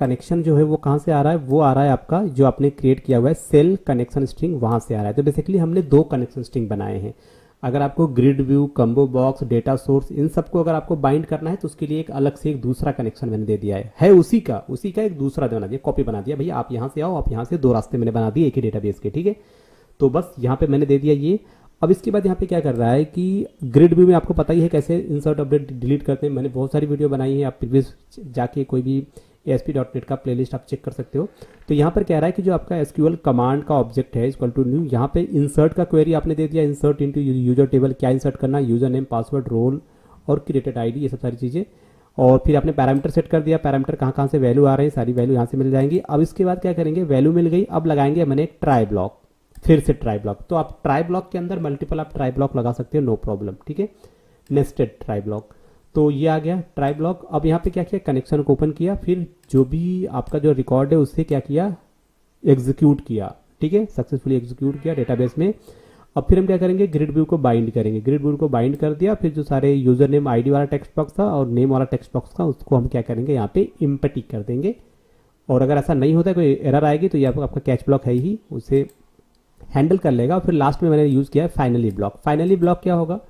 कनेक्शन जो है वो कहाँ से आ रहा है, वो आ रहा है आपका जो आपने क्रिएट किया हुआ है सेल कनेक्शन स्ट्रिंग, वहाँ से आ रहा है। तो बेसिकली हमने 2 कनेक्शन स्ट्रिंग बनाए हैं। अगर आपको grid view, combo box, data source, इन सबको अगर आपको बाइंड करना है तो उसके लिए एक अलग से एक दूसरा कनेक्शन मैंने दे दिया है उसी का एक दूसरा बना दिया, कॉपी बना दिया। भैया आप यहाँ से आओ, आप यहाँ से 2 रास्ते मैंने बना दिए एक ही डेटाबेस के, ठीक है। तो बस यहाँ पे मैंने दे दिया ये। अब इसके बाद यहाँ पे क्या कर रहा है कि ग्रिड व्यू में आपको पता ही है कैसे इंसर्ट अपडेट डिलीट करते हैं, मैंने बहुत सारी वीडियो बनाई है, आप प्रीवियस जाके कोई भी ASP.NET का प्लेलिस्ट आप चेक कर सकते हो। तो यहाँ पर कह रहा है कि जो आपका SQL कमांड का ऑब्जेक्ट है इक्वल टू न्यू, यहाँ पे इंसर्ट का क्वेरी आपने दे दिया, इंसर्ट इनटू यूजर टेबल, क्या इंसर्ट करना, यूजर नेम, पासवर्ड, रोल और क्रिएटेड आईडी, ये सब सारी चीज़ें। और फिर आपने पैरामीटर सेट कर दिया, पैरामीटर कहाँ से वैल्यू आ रहे हैं, सारी वैल्यू यहाँ से मिल जाएंगी। अब इसके बाद क्या करेंगे, वैल्यू मिल गई, अब लगाएंगे मैंने एक ट्राई ब्लॉक, फिर से ट्राई ब्लॉक। तो आप ट्राई ब्लॉक के अंदर मल्टीपल आप ट्राई ब्लॉक लगा सकते हो, नो प्रॉब्लम, ठीक है, नेस्टेड ट्राई ब्लॉक। तो ये आ गया ट्राई ब्लॉक। अब यहाँ पे क्या किया, कनेक्शन को ओपन किया, फिर जो भी आपका जो रिकॉर्ड है उससे क्या किया, एग्जीक्यूट किया, ठीक है, सक्सेसफुली एग्जीक्यूट किया डेटाबेस में। अब फिर हम क्या करेंगे, ग्रिड व्यू को बाइंड करेंगे, ग्रिड व्यू को बाइंड कर दिया, फिर जो सारे यूजर नेम आईडी वाला टेक्स्ट बॉक्स था और नेम वाला टेक्स्ट बॉक्स था उसको हम क्या करेंगे, यहाँ पे इम्पटी कर देंगे। और अगर ऐसा नहीं होता है, कोई एरर आएगी, तो ये आपका कैच ब्लॉक है ही, उसे हैंडल कर लेगा। फिर लास्ट में मैंने यूज़ किया है फाइनली ब्लॉक। फाइनली ब्लॉक क्या होगा,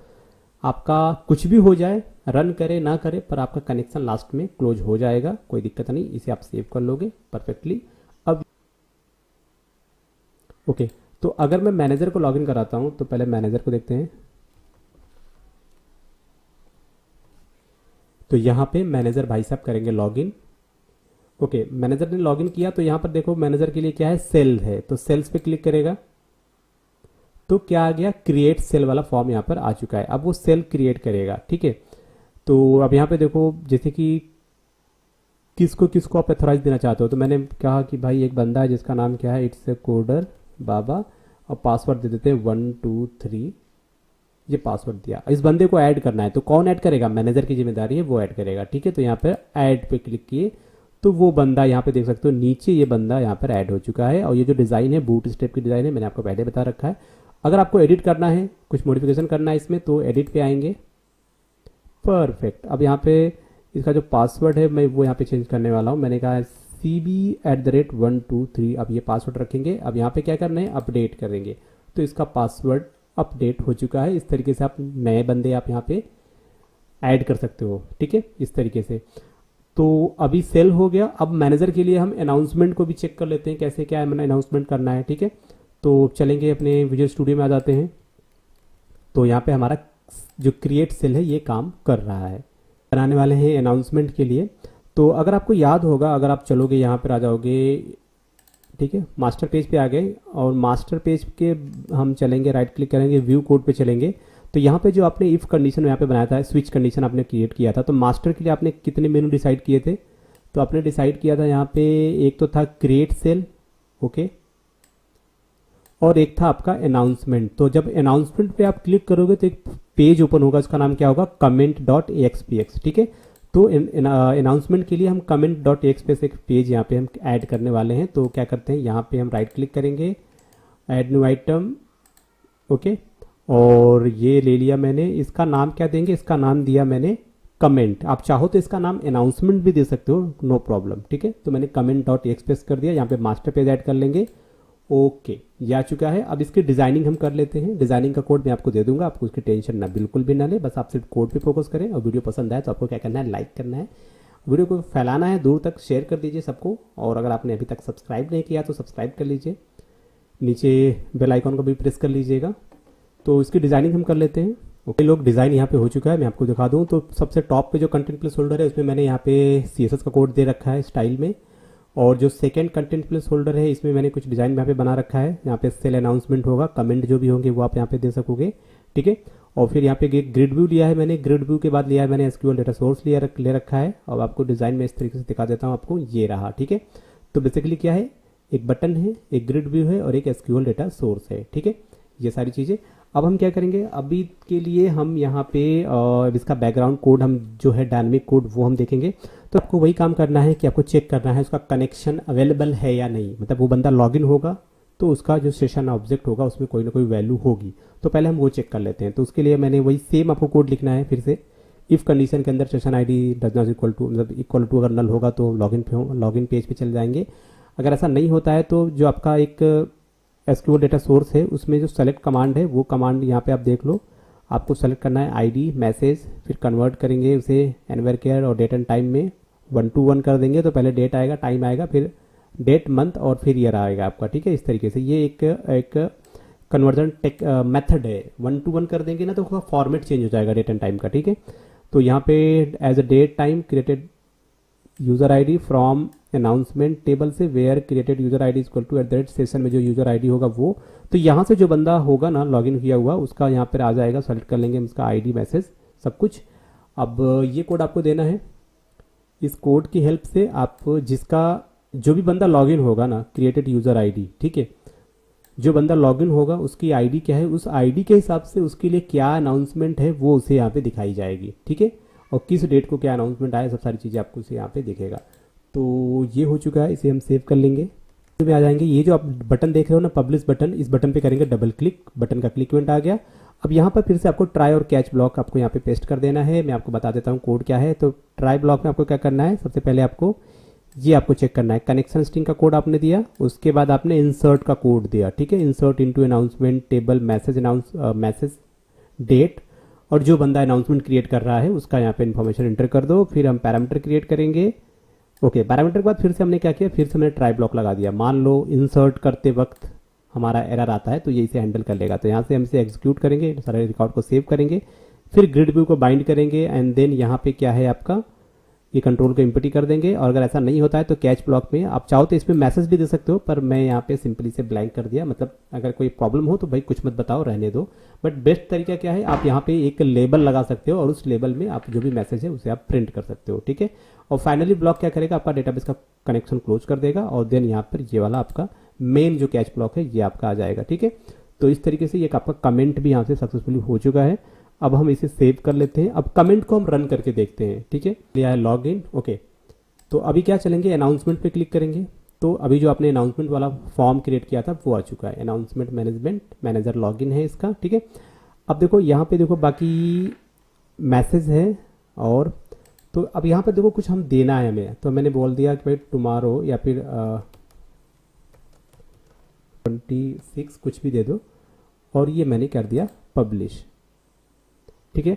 आपका कुछ भी हो जाए, रन करे ना करे, पर आपका कनेक्शन लास्ट में क्लोज हो जाएगा, कोई दिक्कत नहीं, इसे आप सेव कर लोगे परफेक्टली। अब ओके, तो अगर मैं मैनेजर को लॉगिन कराता हूं तो पहले मैनेजर को देखते हैं। तो यहां पे मैनेजर भाई साहब करेंगे लॉगिन। ओके, मैनेजर ने लॉगिन किया तो यहां पर देखो मैनेजर के लिए क्या है, सेल है, तो सेल्स पे क्लिक करेगा तो क्या आ गया, क्रिएट सेल वाला फॉर्म यहाँ पर आ चुका है। अब वो सेल क्रिएट करेगा, ठीक है। तो अब यहाँ पे देखो जैसे कि किसको किसको आप एथोराइज देना चाहते हो, तो मैंने कहा कि भाई एक बंदा है जिसका नाम क्या है, इट्स ए कोडर बाबा, और पासवर्ड दे देते हैं 1 2 3, ये पासवर्ड दिया। इस बंदे को ऐड करना है, तो कौन ऐड करेगा, मैनेजर की जिम्मेदारी है, वो ऐड करेगा, ठीक है। तो यहाँ पर ऐड पे क्लिक किए तो वो बंदा यहाँ पे देख सकते हो नीचे ये बंदा यहाँ पर ऐड हो चुका है। और ये जो डिज़ाइन है बूट स्टेप की डिज़ाइन है, मैंने आपको पहले बता रखा है। अगर आपको एडिट करना है, कुछ मॉडिफिकेशन करना है इसमें, तो एडिट पे आएंगे, परफेक्ट। अब यहाँ पे इसका जो पासवर्ड है मैं वो यहाँ पे चेंज करने वाला हूँ, मैंने कहा CB@123, अब ये पासवर्ड रखेंगे। अब यहाँ पे क्या करना है, अपडेट करेंगे, तो इसका पासवर्ड अपडेट हो चुका है। इस तरीके से आप नए बंदे आप यहाँ पे ऐड कर सकते हो, ठीक है, इस तरीके से। तो अभी सेल हो गया। अब मैनेजर के लिए हम अनाउंसमेंट को भी चेक कर लेते हैं, कैसे क्या है अनाउंसमेंट करना है, ठीक है। तो चलेंगे अपने विजुअल स्टूडियो में आ जाते हैं। तो यहाँ पे हमारा जो क्रिएट सेल है ये काम कर रहा है, बनाने वाले हैं अनाउंसमेंट के लिए। तो अगर आपको याद होगा, अगर आप चलोगे यहाँ पर आ जाओगे, ठीक है, मास्टर पेज पे आ गए, और मास्टर पेज के हम चलेंगे, राइट क्लिक करेंगे, व्यू कोड पे चलेंगे। तो यहाँ पे जो आपने इफ कंडीशन यहाँ पे बनाया था, स्विच कंडीशन आपने क्रिएट किया था, तो मास्टर के लिए आपने कितने मेनू डिसाइड किए थे, तो आपने डिसाइड किया था यहाँ पे एक तो था क्रिएट सेल, ओके, और एक था आपका अनाउंसमेंट। तो जब अनाउंसमेंट पे आप क्लिक करोगे तो एक पेज ओपन होगा, उसका नाम क्या होगा, comment.axpx, ठीक है। तो अनाउंसमेंट के लिए हम comment.axpx एक पेज यहाँ पे हम ऐड करने वाले हैं। तो क्या करते हैं, यहाँ पे हम राइट क्लिक करेंगे, ऐड न्यू आइटम, ओके, और ये ले लिया मैंने। इसका नाम क्या देंगे, इसका नाम दिया मैंने कमेंट। आप चाहो तो इसका नाम अनाउंसमेंट भी दे सकते हो, नो प्रॉब्लम, ठीक है। तो मैंने comment.axpx कर दिया, यहाँ पे मास्टर पेज ऐड कर लेंगे, ओके, ये आ चुका है। अब इसकी डिजाइनिंग हम कर लेते हैं। डिजाइनिंग का कोड मैं आपको दे दूंगा, आपको उसकी टेंशन ना बिल्कुल भी ना ले, बस आप सिर्फ कोड पे फोकस करें। और वीडियो पसंद आए तो आपको क्या करना है, लाइक करना है, वीडियो को फैलाना है, दूर तक शेयर कर दीजिए सबको। और अगर आपने अभी तक सब्सक्राइब नहीं किया तो सब्सक्राइब कर लीजिए, नीचे बेल आइकॉन को भी प्रेस कर लीजिएगा। तो इसकी डिजाइनिंग हम कर लेते हैं। ओके लोग, डिज़ाइन यहाँ पे हो चुका है, मैं आपको दिखा दूँ। तो सबसे टॉप पे जो कंटेंट प्लेस होल्डर है उसमें मैंने यहाँ पे CSS का कोड दे रखा है स्टाइल में। और जो सेकंड कंटेंट प्लेस होल्डर है इसमें मैंने कुछ डिज़ाइन यहाँ पे बना रखा है। यहाँ पे सेल अनाउंसमेंट होगा, कमेंट जो भी होंगे वो आप यहाँ पे दे सकोगे, ठीक है। और फिर यहाँ पे ग्रिड व्यू लिया है मैंने, ग्रिड व्यू के बाद लिया है मैंने SQL डेटा सोर्स ले रखा है। और आपको डिज़ाइन में इस तरीके से दिखा देता हूँ, आपको ये रहा, ठीक है। तो बेसिकली क्या है, एक बटन है, एक ग्रिड व्यू है और एक SQL डेटा सोर्स है, ठीक है, ये सारी चीज़ें। अब हम क्या करेंगे, अभी के लिए हम यहाँ पे इसका बैकग्राउंड कोड हम जो है डायनामिक कोड वो हम देखेंगे। तो आपको वही काम करना है कि आपको चेक करना है उसका कनेक्शन अवेलेबल है या नहीं, मतलब वो बंदा लॉगिन होगा तो उसका जो सेशन ऑब्जेक्ट होगा उसमें कोई ना कोई वैल्यू होगी। तो पहले हम वो चेक कर लेते हैं। तो उसके लिए मैंने वही सेम आपको कोड लिखना है, फिर से इफ कंडीशन के अंदर session ID does not equal to, मतलब इक्वल टू अगर नल होगा तो लॉगिन पेज पे चले जाएंगे। अगर ऐसा नहीं होता है तो जो आपका एक एसक्यूएल डेटा सोर्स है उसमें जो सेलेक्ट कमांड है वो कमांड यहाँ पे आप देख लो, आपको सेलेक्ट करना है आईडी मैसेज, फिर कन्वर्ट करेंगे उसे एनवेयर केयर और डेट एंड टाइम में 1 to 1 कर देंगे। तो पहले डेट आएगा, टाइम आएगा, फिर डेट मंथ और फिर ईयर आएगा आपका, ठीक है। इस तरीके से ये एक कन्वर्जन मेथड है। 1 to 1 कर देंगे ना तो उसका फॉर्मेट चेंज हो जाएगा डेट एंड टाइम का, ठीक है। तो यहाँ पे as a date time created user ID from announcement table से where created user ID equal to @ session में जो यूजर आईडी होगा वो, तो यहाँ से जो बंदा होगा ना लॉगिन किया हुआ उसका यहाँ पर आ जाएगा, सेलेक्ट कर लेंगे उसका आईडी मैसेज सब कुछ। अब ये कोड आपको देना है। इस कोड की हेल्प से आप जिसका जो भी बंदा लॉगिन होगा ना क्रिएटेड यूजर आईडी, ठीक है, जो बंदा लॉगिन होगा उसकी आईडी क्या है, उस आईडी के हिसाब से उसके लिए क्या अनाउंसमेंट है वो उसे यहाँ पे दिखाई जाएगी, ठीक है। और किस डेट को क्या अनाउंसमेंट आया सब सारी चीज़ें आपको उसे यहाँ पे दिखेगा। तो ये हो चुका है, इसे हम सेव कर लेंगे। में आ जाएंगे, ये जो आप बटन देख रहे हो ना पब्लिश बटन, इस बटन पे करेंगे डबल क्लिक, बटन का क्लिक इवेंट आ गया। अब यहाँ पर फिर से आपको ट्राई और कैच ब्लॉक आपको यहाँ पे पेस्ट कर देना है। मैं आपको बता देता हूँ कोड क्या है। तो ट्राई ब्लॉक में आपको क्या करना है, सबसे पहले आपको ये आपको चेक करना है, कनेक्शन स्ट्रिंग का कोड आपने दिया, उसके बाद आपने इंसर्ट का कोड दिया, ठीक है। Insert into announcement table message date, और जो बंदा अनाउंसमेंट क्रिएट कर रहा है उसका यहाँ पे इन्फॉर्मेशन एंटर कर दो। फिर हम पैरामीटर क्रिएट करेंगे। ओके, पैरामीटर के बाद फिर से हमने क्या किया, फिर से हमने ट्राई ब्लॉक लगा दिया। मान लो इंसर्ट करते वक्त हमारा एरर आता है तो ये इसे हैंडल कर लेगा। तो यहाँ से हम इसे एग्जीक्यूट करेंगे, सारे रिकॉर्ड को सेव करेंगे, फिर ग्रिड व्यू को बाइंड करेंगे एंड देन यहाँ पे क्या है आपका ये कंट्रोल को इम्पटी कर देंगे। और अगर ऐसा नहीं होता है तो कैच ब्लॉक में आप चाहो तो इसमें मैसेज भी दे सकते हो, पर मैं यहाँ पे सिंपली से ब्लैंक कर दिया। मतलब अगर कोई प्रॉब्लम हो तो भाई कुछ मत बताओ, रहने दो। बट बेस्ट तरीका क्या है, आप यहाँ पे एक लेबल लगा सकते हो और उस लेबल में आप जो भी मैसेज है उसे आप प्रिंट कर सकते हो, ठीक है। और फाइनली ब्लॉक क्या करेगा, आपका डेटाबेस का कनेक्शन क्लोज कर देगा और देन यहाँ पर ये वाला आपका मेन जो कैच ब्लॉक है ये आपका आ जाएगा, ठीक है। तो इस तरीके से ये आपका कमेंट भी यहाँ से सक्सेसफुली हो चुका है। अब हम इसे सेव कर लेते हैं। अब कमेंट को हम रन करके देखते हैं, ठीक है। लिया है लॉग इन, ओके। तो अभी क्या चलेंगे, अनाउंसमेंट पे क्लिक करेंगे। तो अभी जो आपने अनाउंसमेंट वाला फॉर्म क्रिएट किया था वो आ चुका है, अनाउंसमेंट मैनेजर लॉगिन है इसका, ठीक है। अब देखो यहाँ पे देखो बाकी मैसेज है, और तो अब यहाँ पे देखो कुछ हम देना है हमें। तो मैंने बोल दिया कि भाई टुमारो या फिर 26 कुछ भी दे दो, और ये मैंने कर दिया पब्लिश, ठीक है।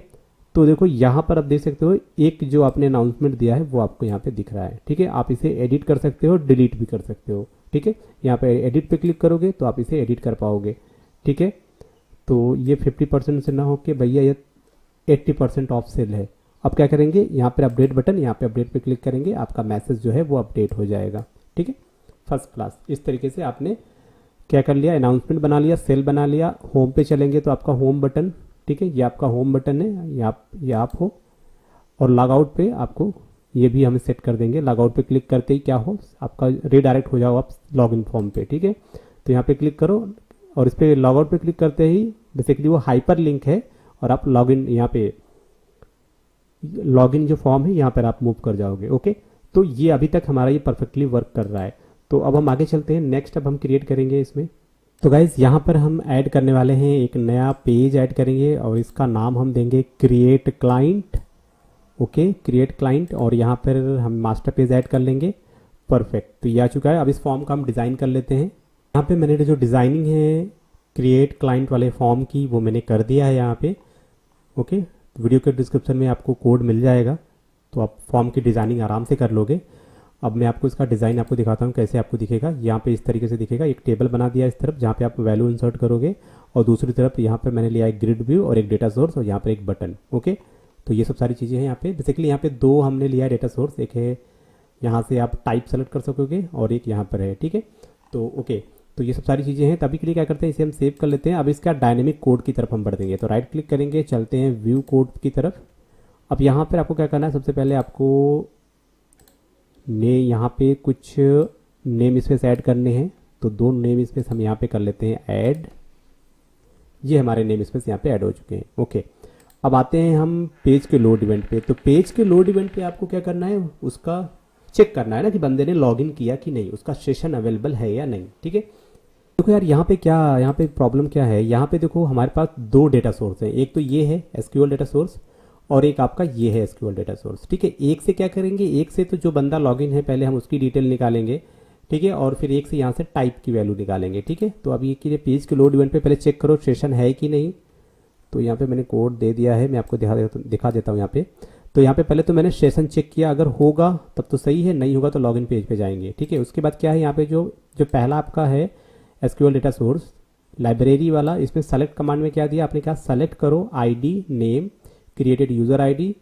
तो देखो यहाँ पर आप देख सकते हो एक जो आपने अनाउंसमेंट दिया है वो आपको यहाँ पे दिख रहा है, ठीक है। आप इसे एडिट कर सकते हो, डिलीट भी कर सकते हो, ठीक है। यहाँ पे एडिट पे क्लिक करोगे तो आप इसे एडिट कर पाओगे, ठीक है। तो ये 50% से ना हो के भैया ये 80% ऑफ सेल है। अब क्या करेंगे, यहाँ पे अपडेट बटन, यहाँ पे अपडेट पे क्लिक करेंगे, आपका मैसेज जो है वो अपडेट हो जाएगा, ठीक है। First class. इस तरीके से आपने क्या कर लिया, अनाउंसमेंट बना लिया, सेल बना लिया। होम पे चलेंगे तो आपका होम बटन, ठीक है, ये आपका होम बटन है, ये आप हो। और लॉग आउट पे आपको ये भी हम सेट कर देंगे, लॉग आउट पे क्लिक करते ही क्या हो, आपका रीडायरेक्ट हो जाओ आप लॉग इन फॉर्म पे, ठीक है। तो यहाँ पे क्लिक करो और इस पे लॉग आउट पे क्लिक करते ही बेसिकली वो हाइपर लिंक है और आप लॉग इन, यहाँ पे लॉग इन जो फॉर्म है यहाँ पर आप मूव कर जाओगे, ओके। तो ये अभी तक हमारा ये परफेक्टली वर्क कर रहा है। तो अब हम आगे चलते हैं, नेक्स्ट अब हम क्रिएट करेंगे इसमें। तो गाइज यहाँ पर हम ऐड करने वाले हैं, एक नया पेज ऐड करेंगे और इसका नाम हम देंगे create client, okay, create client. और यहाँ पर हम मास्टर पेज ऐड कर लेंगे, परफेक्ट। तो ये आ चुका है। अब इस फॉर्म का हम डिज़ाइन कर लेते हैं। यहाँ पे मैंने जो डिज़ाइनिंग है क्रिएट क्लाइंट वाले फॉर्म की वो मैंने कर दिया है यहाँ पे, ओके। वीडियो के डिस्क्रिप्शन में आपको कोड मिल जाएगा, तो आप फॉर्म की डिज़ाइनिंग आराम से कर लोगे। अब मैं आपको इसका डिज़ाइन आपको दिखाता हूँ कैसे आपको दिखेगा। यहाँ पे इस तरीके से दिखेगा, एक टेबल बना दिया इस तरफ जहाँ पे आप वैल्यू इंसर्ट करोगे, और दूसरी तरफ यहाँ पर मैंने लिया एक ग्रिड व्यू और एक डेटा सोर्स और यहाँ पर एक बटन, ओके। तो ये सब सारी चीज़ें हैं यहाँ पे। बेसिकली यहाँ पे दो हमने लिया है डेटा सोर्स, एक है यहाँ से आप टाइप सेलेक्ट कर सकोगे और एक यहाँ पर है, ठीक है। तो ओके, तो ये सब सारी चीज़ें हैं। तभी के लिए क्या करते हैं, इसे हम सेव कर लेते हैं। अब इसका डायनेमिक कोड की तरफ हम बढ़ देंगे। तो राइट क्लिक करेंगे, चलते हैं व्यू कोड की तरफ। अब यहाँ पर आपको क्या करना है, सबसे पहले आपको यहाँ पे कुछ नेम स्पेस ऐड करने हैं। तो दो नेम स्पेस हम यहाँ पे कर लेते हैं ऐड। ये हमारे नेम स्पेस यहाँ पे ऐड हो चुके हैं, ओके। अब आते हैं हम पेज के लोड इवेंट पे। तो पेज के लोड इवेंट पे आपको क्या करना है, उसका चेक करना है ना कि बंदे ने लॉगिन किया कि नहीं, उसका सेशन अवेलेबल है या नहीं, ठीक है। देखो यार यहाँ पे प्रॉब्लम क्या है, यहाँ पे देखो हमारे पास दो डेटा सोर्स हैं। एक तो ये है एसक्यूएल डेटा सोर्स, और एक आपका ये है एसक्यूएल डेटा सोर्स। ठीक है, एक से क्या करेंगे, एक से तो जो बंदा लॉगिन है पहले हम उसकी डिटेल निकालेंगे। ठीक है, और फिर एक से यहाँ से टाइप की वैल्यू निकालेंगे। ठीक है, तो अब ये कि पेज के लोड इवेंट पे पहले चेक करो सेशन है कि नहीं। तो यहाँ पे मैंने कोड दे दिया है, मैं आपको दिखा देता हूँ यहाँ पे। तो यहाँ पे पहले तो मैंने सेशन चेक किया, अगर होगा तब तो सही है, नहीं होगा तो लॉगिन पेज पे जाएंगे। ठीक है, उसके बाद क्या है यहाँ पे जो जो पहला आपका है एसक्यूएल डेटा सोर्स लाइब्रेरी वाला, इसमें सेलेक्ट कमांड में क्या दिया आपने, कहा सेलेक्ट करो ID name created user ID,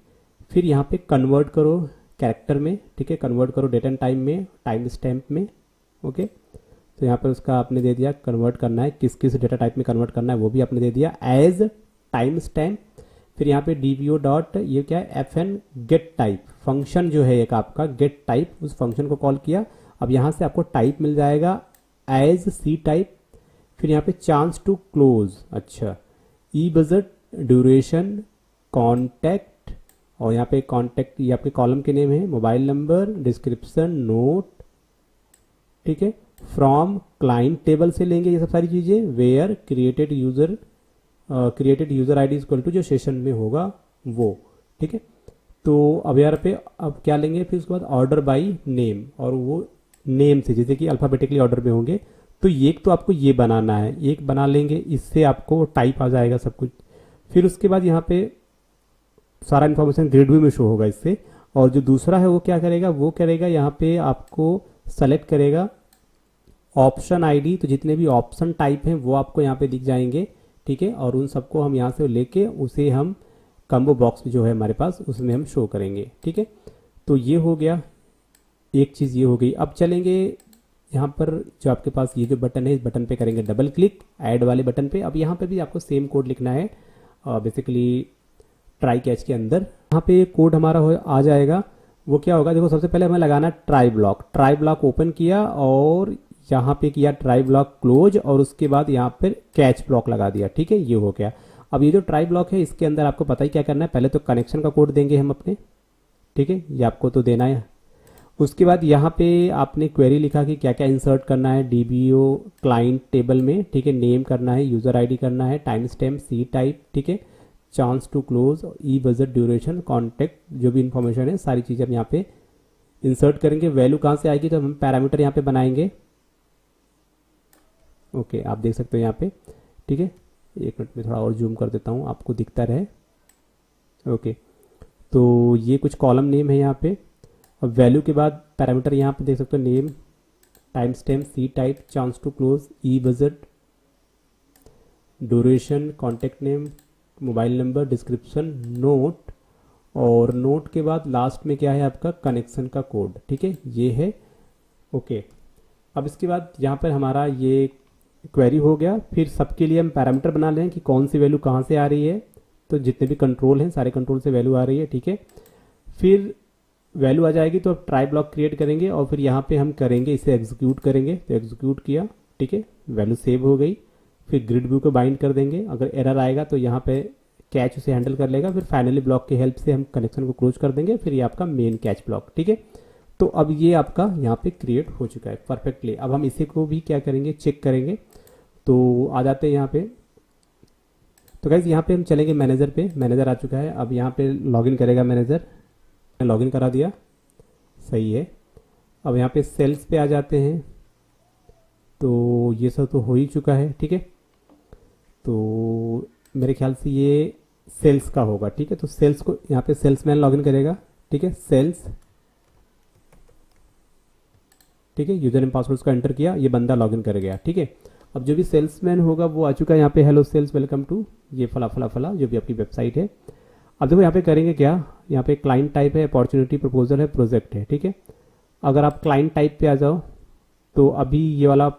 फिर यहाँ पे कन्वर्ट करो कैरेक्टर में। ठीक है, कन्वर्ट करो डेट एंड टाइम में, टाइम स्टैम्प में। ओके, तो यहाँ पर उसका आपने दे दिया कन्वर्ट करना है, किस किस डेटा टाइप में कन्वर्ट करना है वो भी आपने दे दिया एज टाइम स्टैम्प। फिर यहाँ पे डीबीओ डॉट ये क्या है F N get type function जो है एक आपका गेट टाइप, उस फंक्शन को कॉल किया। अब यहाँ से आपको टाइप मिल जाएगा एज सी टाइप। फिर यहाँ पे चांस टू क्लोज, अच्छा ई बजट ड्यूरेशन कॉन्टैक्ट, और यहाँ पे कॉन्टैक्ट ये आपके कॉलम के नेम है, मोबाइल नंबर डिस्क्रिप्शन नोट। ठीक है, फ्रॉम क्लाइंट टेबल से लेंगे ये सब सारी चीजें, where created user ID equal to जो सेशन में होगा वो। ठीक है, तो अब यहाँ पे अब क्या लेंगे, फिर उसके बाद ऑर्डर बाई नेम, और वो नेम से जैसे कि अल्फाबेटिकली ऑर्डर में होंगे। तो एक तो आपको ये बनाना है, एक बना लेंगे, इससे आपको टाइप आ जाएगा सब कुछ। फिर उसके बाद यहाँ पे सारा इन्फॉर्मेशन ग्रिड व्यू में शो होगा इससे। और जो दूसरा है वो क्या करेगा, वो करेगा यहाँ पे आपको सेलेक्ट करेगा ऑप्शन आईडी, तो जितने भी ऑप्शन टाइप हैं वो आपको यहाँ पे दिख जाएंगे। ठीक है, और उन सबको हम यहाँ से लेके उसे हम कम्बो बॉक्स जो है हमारे पास उसमें हम शो करेंगे। ठीक है, तो ये हो गया, एक चीज़ ये हो गई। अब चलेंगे यहाँ पर जो आपके पास ये जो बटन है, इस बटन पे करेंगे डबल क्लिक ऐड वाले बटन पे। अब यहाँ पे भी आपको सेम कोड लिखना है बेसिकली ट्राई कैच के अंदर। यहाँ पे कोड हमारा आ जाएगा, वो क्या होगा देखो, सबसे पहले हमें लगाना try block. Try block open किया और यहाँ पे किया ट्राई ब्लॉक क्लोज, और उसके बाद यहाँ पर कैच ब्लॉक लगा दिया। ठीक है, ये हो गया। अब ये जो ट्राई ब्लॉक है इसके अंदर आपको पता ही क्या करना है, पहले तो कनेक्शन का कोड देंगे हम अपने। ठीक है, ये आपको तो देना है। उसके बाद यहाँ पे आपने क्वेरी लिखा कि क्या क्या इंसर्ट करना है डीबीओ क्लाइंट टेबल में। ठीक है, नेम करना है, यूजर आईडी करना है, टाइम स्टैम्प सी टाइप। ठीक है, chance to close, E budget duration contact, जो भी इंफॉर्मेशन है सारी चीज़ें हम यहाँ पे इंसर्ट करेंगे। वैल्यू कहाँ से आएगी, तो हम पैरामीटर यहाँ पे बनाएंगे। ओके, आप देख सकते हो यहाँ पे। ठीक है, एक मिनट में थोड़ा और जूम कर देता हूँ आपको दिखता रहे। ओके, तो ये कुछ कॉलम नेम है यहाँ पे। अब वैल्यू के बाद पैरामीटर यहाँ पे देख सकते हो, name, time stamp, C type, chance to close, E budget, duration, contact name, mobile number, description, note, और नोट के बाद लास्ट में क्या है आपका कनेक्शन का कोड। ठीक है, ये है। ओके, अब इसके बाद यहाँ पर हमारा ये क्वेरी हो गया। फिर सबके लिए हम पैरामीटर बना लें कि कौन सी वैल्यू कहाँ से आ रही है। तो जितने भी कंट्रोल हैं सारे कंट्रोल से वैल्यू आ रही है। ठीक है, फिर वैल्यू आ जाएगी तो अब ट्राई ब्लॉक क्रिएट करेंगे और फिर यहाँ पे हम करेंगे इसे एग्जीक्यूट करेंगे। तो एग्जीक्यूट किया, ठीक है, वैल्यू सेव हो गई। फिर ग्रिड व्यू को बाइंड कर देंगे, अगर एरर आएगा तो यहाँ पे कैच उसे हैंडल कर लेगा। फिर फाइनली ब्लॉक की हेल्प से हम कनेक्शन को क्लोज कर देंगे। फिर ये आपका मेन कैच ब्लॉक। ठीक है, तो अब ये आपका यहाँ पे क्रिएट हो चुका है परफेक्टली। अब हम इसी को भी क्या करेंगे, चेक करेंगे। तो आ जाते हैं यहाँ पे। तो गाइज यहाँ पे हम चलेंगे मैनेजर पे। मैनेजर आ चुका है, अब यहाँ पे लॉगिन करेगा मैनेजर। लॉगिन करा दिया, सही है। अब यहाँ पे सेल्स पे आ जाते हैं। तो ये सब तो हो ही चुका है। ठीक है, तो मेरे ख्याल से ये सेल्स का होगा। ठीक है, तो सेल्स को यहाँ पे सेल्समैन लॉगिन करेगा। ठीक है, सेल्स, ठीक है, यूजर नेम पासवर्ड उसका एंटर किया, ये बंदा लॉगिन कर गया। ठीक है, अब जो भी सेल्समैन होगा वो आ चुका है यहाँ पे, हेलो सेल्स वेलकम टू ये फला फला फला जो भी आपकी वेबसाइट है। अब देखो यहाँ पे करेंगे क्या, यहाँ पे क्लाइंट टाइप है, अपॉर्चुनिटी, प्रपोजल है, प्रोजेक्ट है। ठीक है, अगर आप क्लाइंट टाइप पे आ जाओ तो अभी ये वाला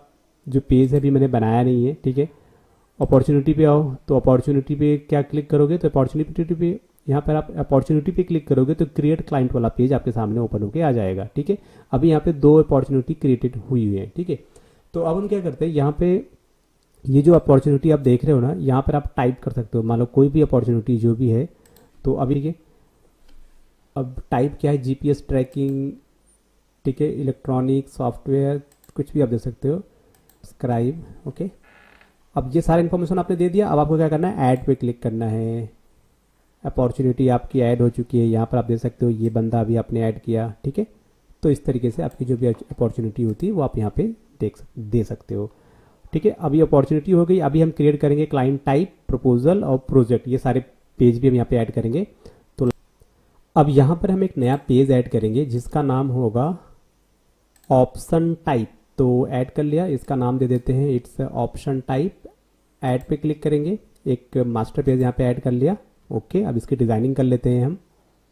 जो पेज है अभी मैंने बनाया नहीं है। ठीक है, अपॉर्चुनिटी पे आओ तो अपॉर्चुनिटी पे क्या क्लिक करोगे, तो अपॉर्चुनिटी पे यहाँ पर आप अपॉर्चुनिटी पे क्लिक करोगे तो क्रिएट क्लाइंट वाला पेज आपके सामने ओपन होके आ जाएगा। ठीक है, अभी यहाँ पे 2 अपॉर्चुनिटी क्रिएटेड हुई है। ठीक है, तो अब हम क्या करते हैं, यहाँ पे ये जो अपॉर्चुनिटी आप देख रहे हो ना, यहाँ पर आप टाइप कर सकते हो, मान लो कोई भी अपॉर्चुनिटी जो भी है। तो अभी के अब टाइप क्या है, जीपीएस ट्रैकिंग, ठीक है, इलेक्ट्रॉनिक सॉफ्टवेयर, कुछ भी आप दे सकते हो, सब्सक्राइब। ओके, अब ये सारा इन्फॉर्मेशन आपने दे दिया। अब आपको क्या करना है, ऐड पे क्लिक करना है। अपॉर्चुनिटी आपकी ऐड हो चुकी है। यहाँ पर आप देख सकते हो ये बंदा अभी आपने ऐड किया, ठीक है। तो इस तरीके से आपकी जो भी अपॉर्चुनिटी होती है वो आप यहाँ पे दे सकते हो, ठीक है। अभी अपॉर्चुनिटी हो गई। अभी हम क्रिएट करेंगे क्लाइंट टाइप, प्रपोजल और प्रोजेक्ट, ये सारे पेज भी हम यहाँ पे ऐड करेंगे। तो अब यहाँ पर हम एक नया पेज ऐड करेंगे जिसका नाम होगा ऑप्शन टाइप। तो ऐड कर लिया, इसका नाम दे देते हैं इट्स ऑप्शन टाइप। ऐड पे क्लिक करेंगे, एक मास्टर पेज यहाँ पे ऐड कर लिया। ओके, अब इसकी डिजाइनिंग कर लेते हैं हम।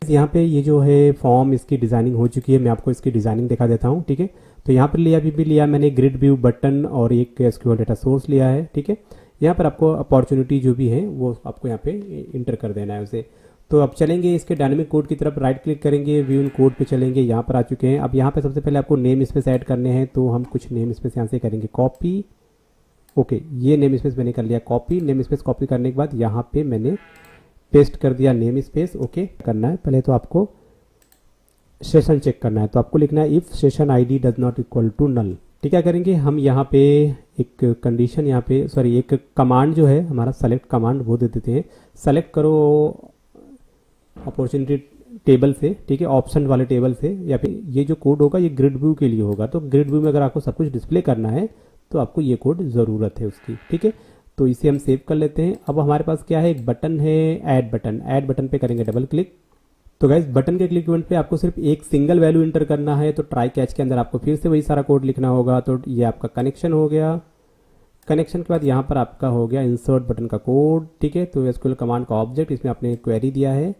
यहाँ पे ये जो है फॉर्म, इसकी डिजाइनिंग हो चुकी है। मैं आपको इसकी डिजाइनिंग दिखा देता हूँ, ठीक है। तो यहाँ पर लिया, अभी भी लिया मैंने ग्रिड व्यू, बटन और एक एसक्यूएल डेटा सोर्स लिया है, ठीक है। यहाँ पर आपको अपॉर्चुनिटी जो भी है वो आपको यहाँ पे इंटर कर देना है उसे। तो अब चलेंगे इसके डायनेमिक कोड की तरफ, राइट क्लिक करेंगे, व्यू इन कोड पे चलेंगे। यहाँ पर आ चुके हैं। अब यहाँ पे सबसे पहले आपको नेम स्पेस ऐड करने हैं, तो हम कुछ नेम स्पेस यहाँ से करेंगे कॉपी। ओके, ये नेम स्पेस मैंने कर लिया कॉपी। नेम स्पेस कॉपी करने के बाद यहाँ पे मैंने पेस्ट कर दिया नेम स्पेस। ओके, करना है पहले तो आपको सेशन चेक करना है, तो आपको लिखना है if session ID does not equal to null. ठीक है, करेंगे हम यहाँ पे एक कंडीशन, यहाँ पे सॉरी एक कमांड जो है हमारा सेलेक्ट कमांड वो दे देते हैं। सेलेक्ट करो अपॉर्चुनिटी टेबल से, ठीक है, ऑप्शन वाले टेबल से, या फिर ये जो कोड होगा ये ग्रिड व्यू के लिए होगा। तो ग्रिड व्यू में अगर आपको सब कुछ डिस्प्ले करना है तो आपको ये कोड ज़रूरत है उसकी, ठीक है। तो इसे हम सेव कर लेते हैं। अब हमारे पास क्या है, एक बटन है ऐड बटन। ऐड बटन पे करेंगे डबल क्लिक। तो गाइज बटन के क्लिक इवेंट पे आपको सिर्फ एक सिंगल वैल्यू इंटर करना है। तो ट्राई कैच के अंदर आपको फिर से वही सारा कोड लिखना होगा। तो ये आपका कनेक्शन हो गया। कनेक्शन के बाद यहाँ पर आपका हो गया इंसर्ट बटन का कोड, ठीक है। तो एसक्यूएल कमांड का ऑब्जेक्ट, इसमें आपने क्वेरी दिया है,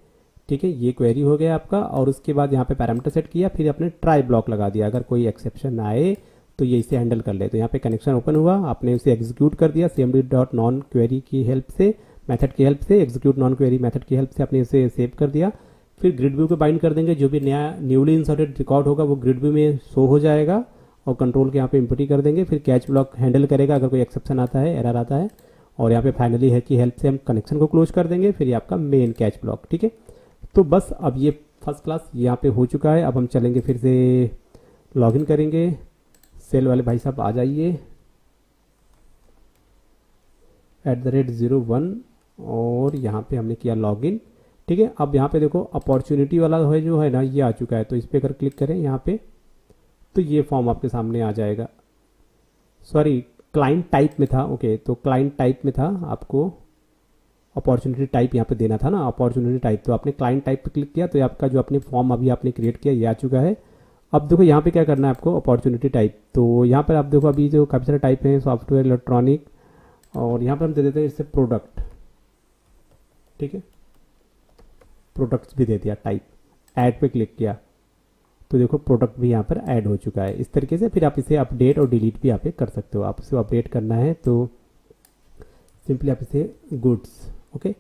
ठीक है, ये क्वेरी हो गया आपका। और उसके बाद यहाँ पे पैरामीटर सेट किया, फिर आपने ट्राई ब्लॉक लगा दिया, अगर कोई एक्सेप्शन आए तो ये इसे हैंडल कर ले। तो यहाँ पे कनेक्शन ओपन हुआ, आपने उसे एग्जीक्यूट कर दिया cmd डॉट नॉन क्वेरी की हेल्प से, मेथड की हेल्प से, एग्जीक्यूट नॉन क्वेरी मेथड की हेल्प से आपने इसे सेव कर दिया। फिर ग्रिड व्यू को बाइंड कर देंगे। जो भी नया न्यूली इंसर्टेड रिकॉर्ड होगा वो ग्रिड व्यू में शो हो जाएगा, और कंट्रोल के यहाँ पे इम्पोर्टी कर देंगे। फिर कैच ब्लॉक हैंडल करेगा अगर कोई एक्सेप्शन आता है, एरर आता है। और यहाँ पे फाइनली है कि हेल्प से हम कनेक्शन को क्लोज कर देंगे। फिर ये आपका मेन कैच ब्लॉक, ठीक है। तो बस अब ये फर्स्ट क्लास यहाँ पे हो चुका है। अब हम चलेंगे फिर से लॉगिन करेंगे। सेल वाले भाई साहब आ जाइए, @01 और यहाँ पे हमने किया लॉगिन, ठीक है। अब यहाँ पे देखो अपॉर्चुनिटी वाला है जो है ना, ये आ चुका है। तो इस पर अगर क्लिक करें यहाँ पे तो ये फॉर्म आपके सामने आ जाएगा। सॉरी, क्लाइंट टाइप में था। ओके, तो क्लाइंट टाइप में था, आपको अपॉर्चुनिटी टाइप यहाँ पे देना था ना, अपॉर्चुनिटी टाइप। तो आपने क्लाइंट टाइप पे क्लिक किया तो आपका जो अपने फॉर्म अभी आपने क्रिएट किया ये आ चुका है। अब देखो यहाँ पे क्या करना है आपको, अपॉर्चुनिटी टाइप। तो यहाँ पर आप देखो अभी जो काफ़ी सारे टाइप हैं, सॉफ्टवेयर, इलेक्ट्रॉनिक, और यहाँ पर हम दे देते हैं इससे प्रोडक्ट, ठीक है। प्रोडक्ट्स भी दे दिया टाइप। ऐड पे क्लिक किया तो देखो प्रोडक्ट भी यहाँ पर ऐड हो चुका है। इस तरीके से फिर आप इसे अपडेट और डिलीट भी यहाँ पे कर सकते हो। आप इसे अपडेट करना है तो सिंपली आप इसे गुड्स, ओके,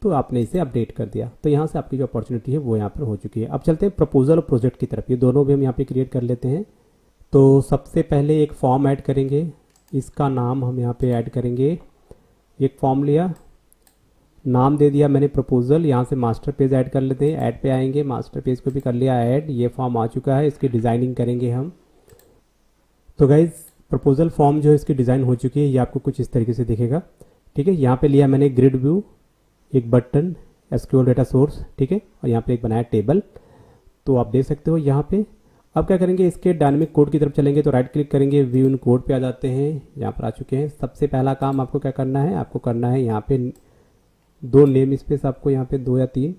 तो आपने इसे अपडेट कर दिया। तो यहाँ से आपकी जो अपॉर्चुनिटी है वो यहाँ पर हो चुकी है। अब चलते हैं प्रपोजल और प्रोजेक्ट की तरफ। ये दोनों भी हम यहाँ पे क्रिएट कर लेते हैं। तो सबसे पहले एक फॉर्म ऐड करेंगे, इसका नाम हम यहाँ पे ऐड करेंगे। एक फॉर्म लिया, नाम दे दिया मैंने प्रपोजल। यहाँ से मास्टर पेज ऐड कर लेते हैं। ऐड पे आएंगे, मास्टर पेज को भी कर लिया ऐड। ये फॉर्म आ चुका है, इसकी डिज़ाइनिंग करेंगे हम। तो गाइज प्रपोजल फॉर्म जो है इसकी डिज़ाइन हो चुकी है। ये आपको कुछ इस तरीके से दिखेगा, ठीक है। यहाँ पे लिया मैंने ग्रिड व्यू, एक बटन, एसक्यूएल डेटा सोर्स, ठीक है, और यहाँ पे एक बनाया टेबल। तो आप देख सकते हो यहाँ पे। अब क्या करेंगे, इसके डायनेमिक कोड की तरफ चलेंगे। तो राइट क्लिक करेंगे, व्यू इन कोड पे आ जाते हैं। यहाँ पर आ चुके हैं। सबसे पहला काम आपको क्या करना है, आपको करना है यहाँ पे 2 नेम स्पेस, आपको यहाँ पे 2 या 3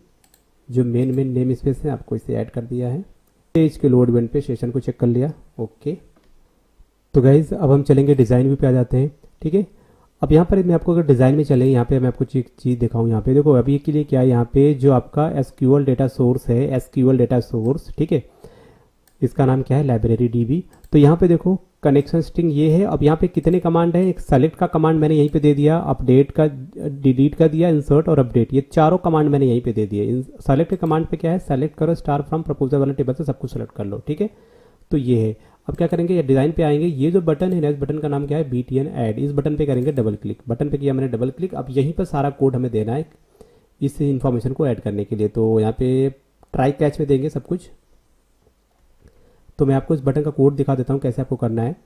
जो मेन नेम स्पेस है आपको इसे ऐड कर दिया है। पेज के लोड इवेंट पे सेशन को चेक कर लिया, ओके। तो गाइज अब हम चलेंगे डिज़ाइन व्यू पे आ जाते हैं, ठीक है। अब यहाँ पर मैं आपको अगर डिज़ाइन में चले, यहाँ पे मैं आपको चीज़ दिखाऊँ। यहाँ पे देखो अभी के लिए क्या है, यहाँ पे जो आपका एसक्यूएल डेटा सोर्स है, एसक्यूएल डेटा सोर्स, ठीक है, इसका नाम क्या है, लाइब्रेरी डीबी। तो यहाँ पे देखो कनेक्शन स्ट्रिंग ये है। अब यहाँ पे कितने कमांड है, एक सेलेक्ट का कमांड मैंने यहीं पे दे दिया, अपडेट का, डिलीट का दिया, इंसर्ट और अपडेट, ये चारों कमांड मैंने यहीं पे दे दिए। सेलेक्ट के कमांड पे क्या है, सेलेक्ट करो स्टार फ्रॉम प्रपोजल वाले टेबल से सब कुछ सेलेक्ट कर लो, ठीक है। तो ये है। अब क्या करेंगे, ये डिज़ाइन पे आएंगे। ये जो बटन है ना, इस बटन का नाम क्या है, BTN ऐड। इस बटन पे करेंगे डबल क्लिक। बटन पे किया मैंने डबल क्लिक। अब यहीं पर सारा कोड हमें देना है इस इंफॉर्मेशन को ऐड करने के लिए। तो यहाँ पे ट्राई कैच में देंगे सब कुछ। तो मैं आपको इस बटन का कोड दिखा देता हूँ कैसे आपको करना है।